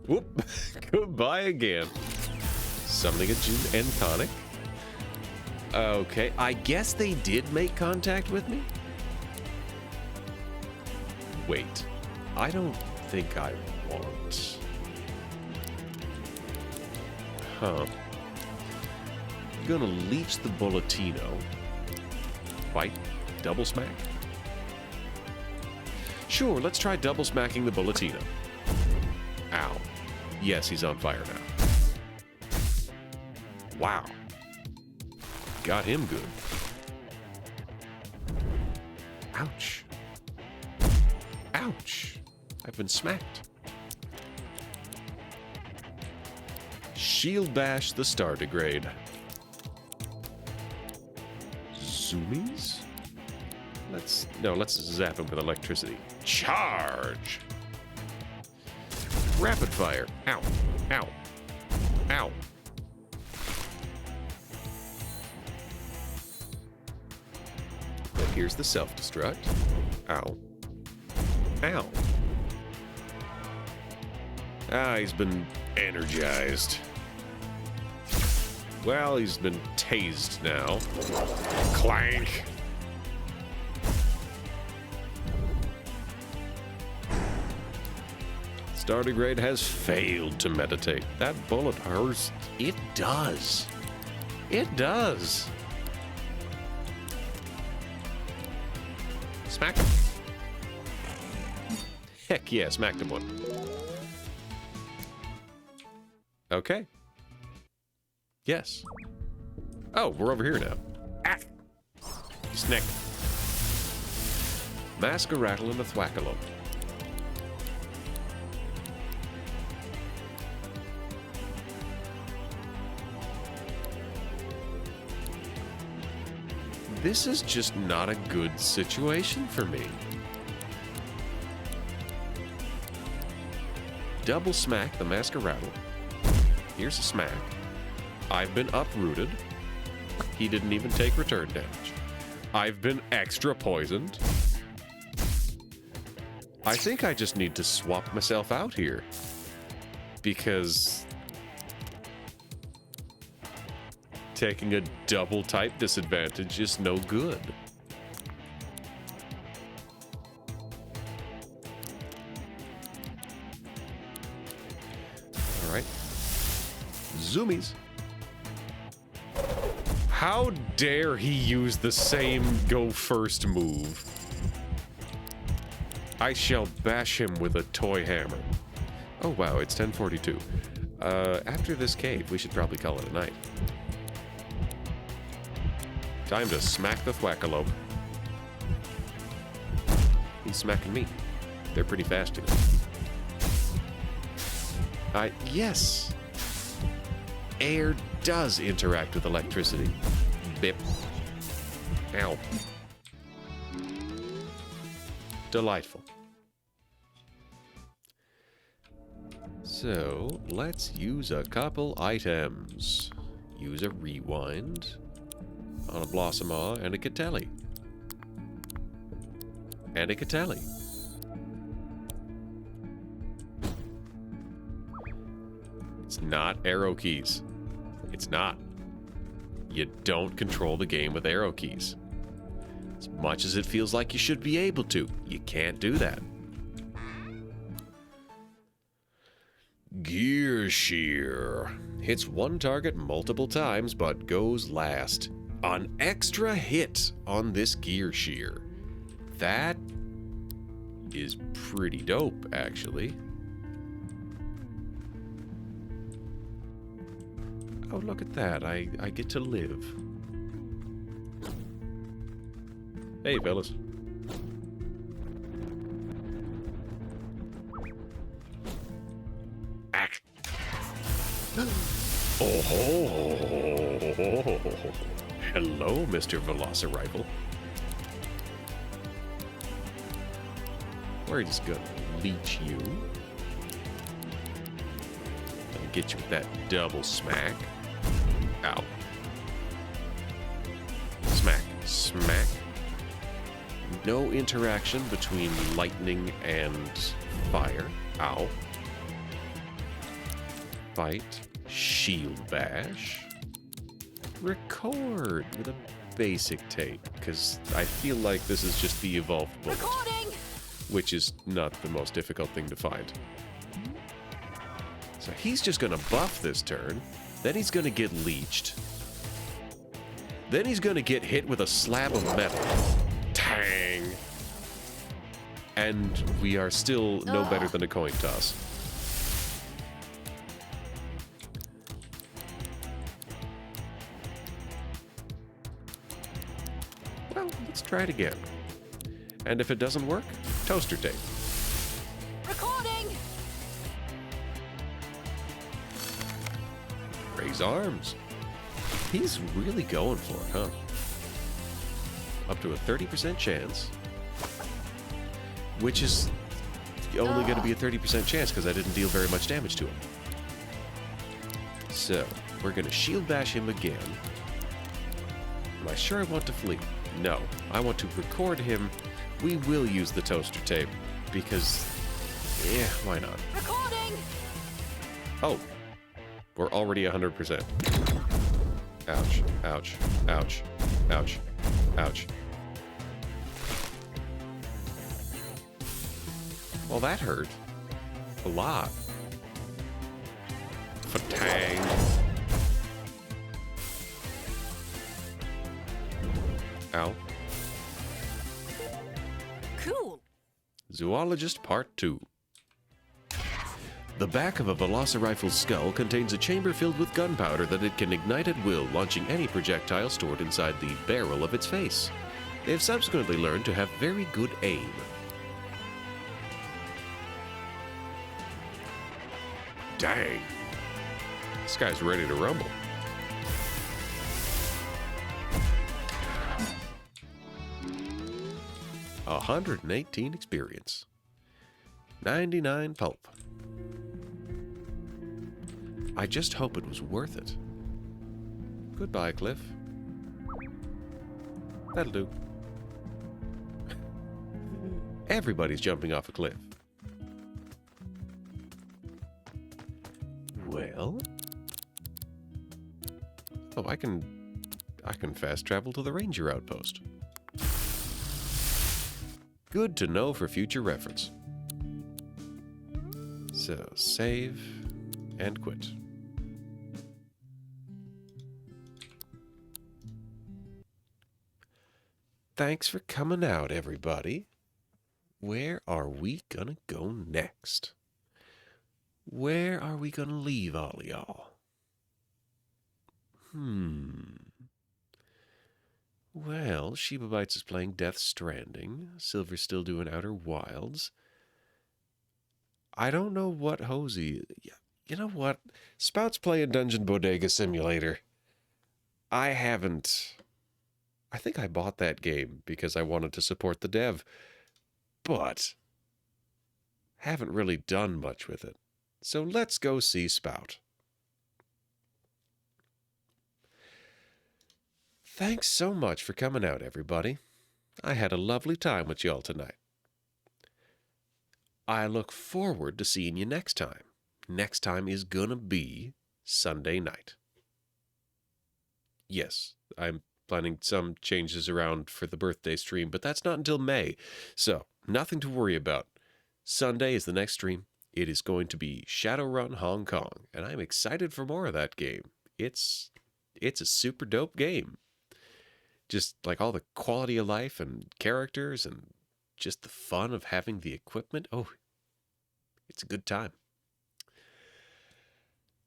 Whoop. Goodbye again. Summoning a June and tonic. Okay, I guess they did make contact with me? Wait, I don't think I want... Huh. Gonna leech the Bulletino. Fight. Double smack. Sure, let's try double smacking the Bulletino. Ow. Yes, he's on fire now. Wow. Got him good. Ouch. Ouch. I've been smacked. Shield bash the star degrade. Zoomies? Let's zap him with electricity. Charge! Rapid fire. Ow. Ow. Ow. And here's the self-destruct. Ow. Ow. Ah, he's been energized. Well, he's been tased now. Clank! Stardegrade has failed to meditate. That bullet hurts. It does. It does. Smack him. Heck yeah, smacked him one. Okay. Yes. Oh, we're over here now. Ah! Snick. Masquerattle and the Thwackalope. This is just not a good situation for me. Double smack the Masquerattle. Here's a smack. I've been uprooted. He didn't even take return damage. I've been extra poisoned. I think I just need to swap myself out here. Because taking a double type disadvantage is no good. All right. Zoomies. How dare he use the same go first move? I shall bash him with a toy hammer. Oh wow, it's 10:42. After this cave, we should probably call it a night. Time to smack the Thwackalope. He's smacking me. They're pretty fast, you know. Yes. Air does interact with electricity. Bip. Ow. Delightful. So, let's use a couple items. Use a rewind on a Blossomaw and a Catelli. And a Catelli. It's not arrow keys. It's not. You don't control the game with arrow keys. As much as it feels like you should be able to, you can't do that. Gear Shear. Hits one target multiple times, but goes last. An extra hit on this Gear Shear. That is pretty dope, actually. Oh, look at that. I get to live. Hey, fellas. Act. Oh, hello, Mr. Velocirifle. We're just gonna leech you. Gonna get you with that double smack. Ow. Smack. Smack. No interaction between lightning and fire. Ow. Fight. shield bash, record with a basic tape, because I feel like this is just the evolved bullet, Recording! which is not the most difficult thing to find. So he's just going to buff this turn, then he's going to get leeched, then he's going to get hit with a slab of metal. Tang! And we are still no better than a coin toss. Well, let's try it again. And if it doesn't work, toaster tape. Recording! Raise arms. He's really going for it, huh? Up to a 30% chance. Which is only going to be a 30% chance because I didn't deal very much damage to him. So, we're going to shield bash him again. Am I sure I want to flee? No. I want to record him. We will use the toaster tape because, yeah, why not? Recording! Oh, we're already 100%. Ouch, ouch, ouch, ouch, ouch. Well, that hurt. A lot. Fatang. Ow. Cool. Zoologist Part 2. The back of a Velocirifle's skull contains a chamber filled with gunpowder that it can ignite at will, launching any projectile stored inside the barrel of its face. They have subsequently learned to have very good aim. Dang. This guy's ready to rumble. A 118 experience. 99 pulp. I just hope it was worth it. Goodbye, Cliff. That'll do. Everybody's jumping off a cliff. Well, oh, I can fast travel to the ranger outpost. Good to know for future reference. So, save and quit. Thanks for coming out, everybody. Where are we gonna go next? Where are we gonna leave all of y'all? Well, Sheba Bites is playing Death Stranding. Silver's still doing Outer Wilds. I don't know what Hosey... You know what? Spout's playing Dungeon Bodega Simulator. I haven't... I think I bought that game because I wanted to support the dev. But... haven't really done much with it. So let's go see Spout. Thanks so much for coming out, everybody. I had a lovely time with y'all tonight. I look forward to seeing you next time. Next time is gonna be Sunday night. Yes, I'm planning some changes around for the birthday stream, but that's not until May, so nothing to worry about. Sunday is the next stream. It is going to be Shadowrun Hong Kong, and I'm excited for more of that game. It's a super dope game. Just like all the quality of life and characters and just the fun of having the equipment. Oh, it's a good time.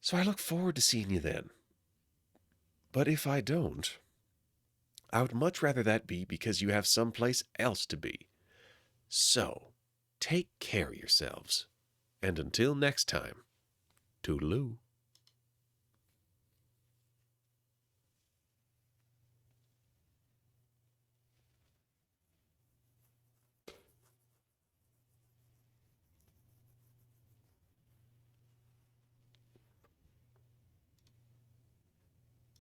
So I look forward to seeing you then. But if I don't, I would much rather that be because you have someplace else to be. So, take care of yourselves. And until next time, toodaloo.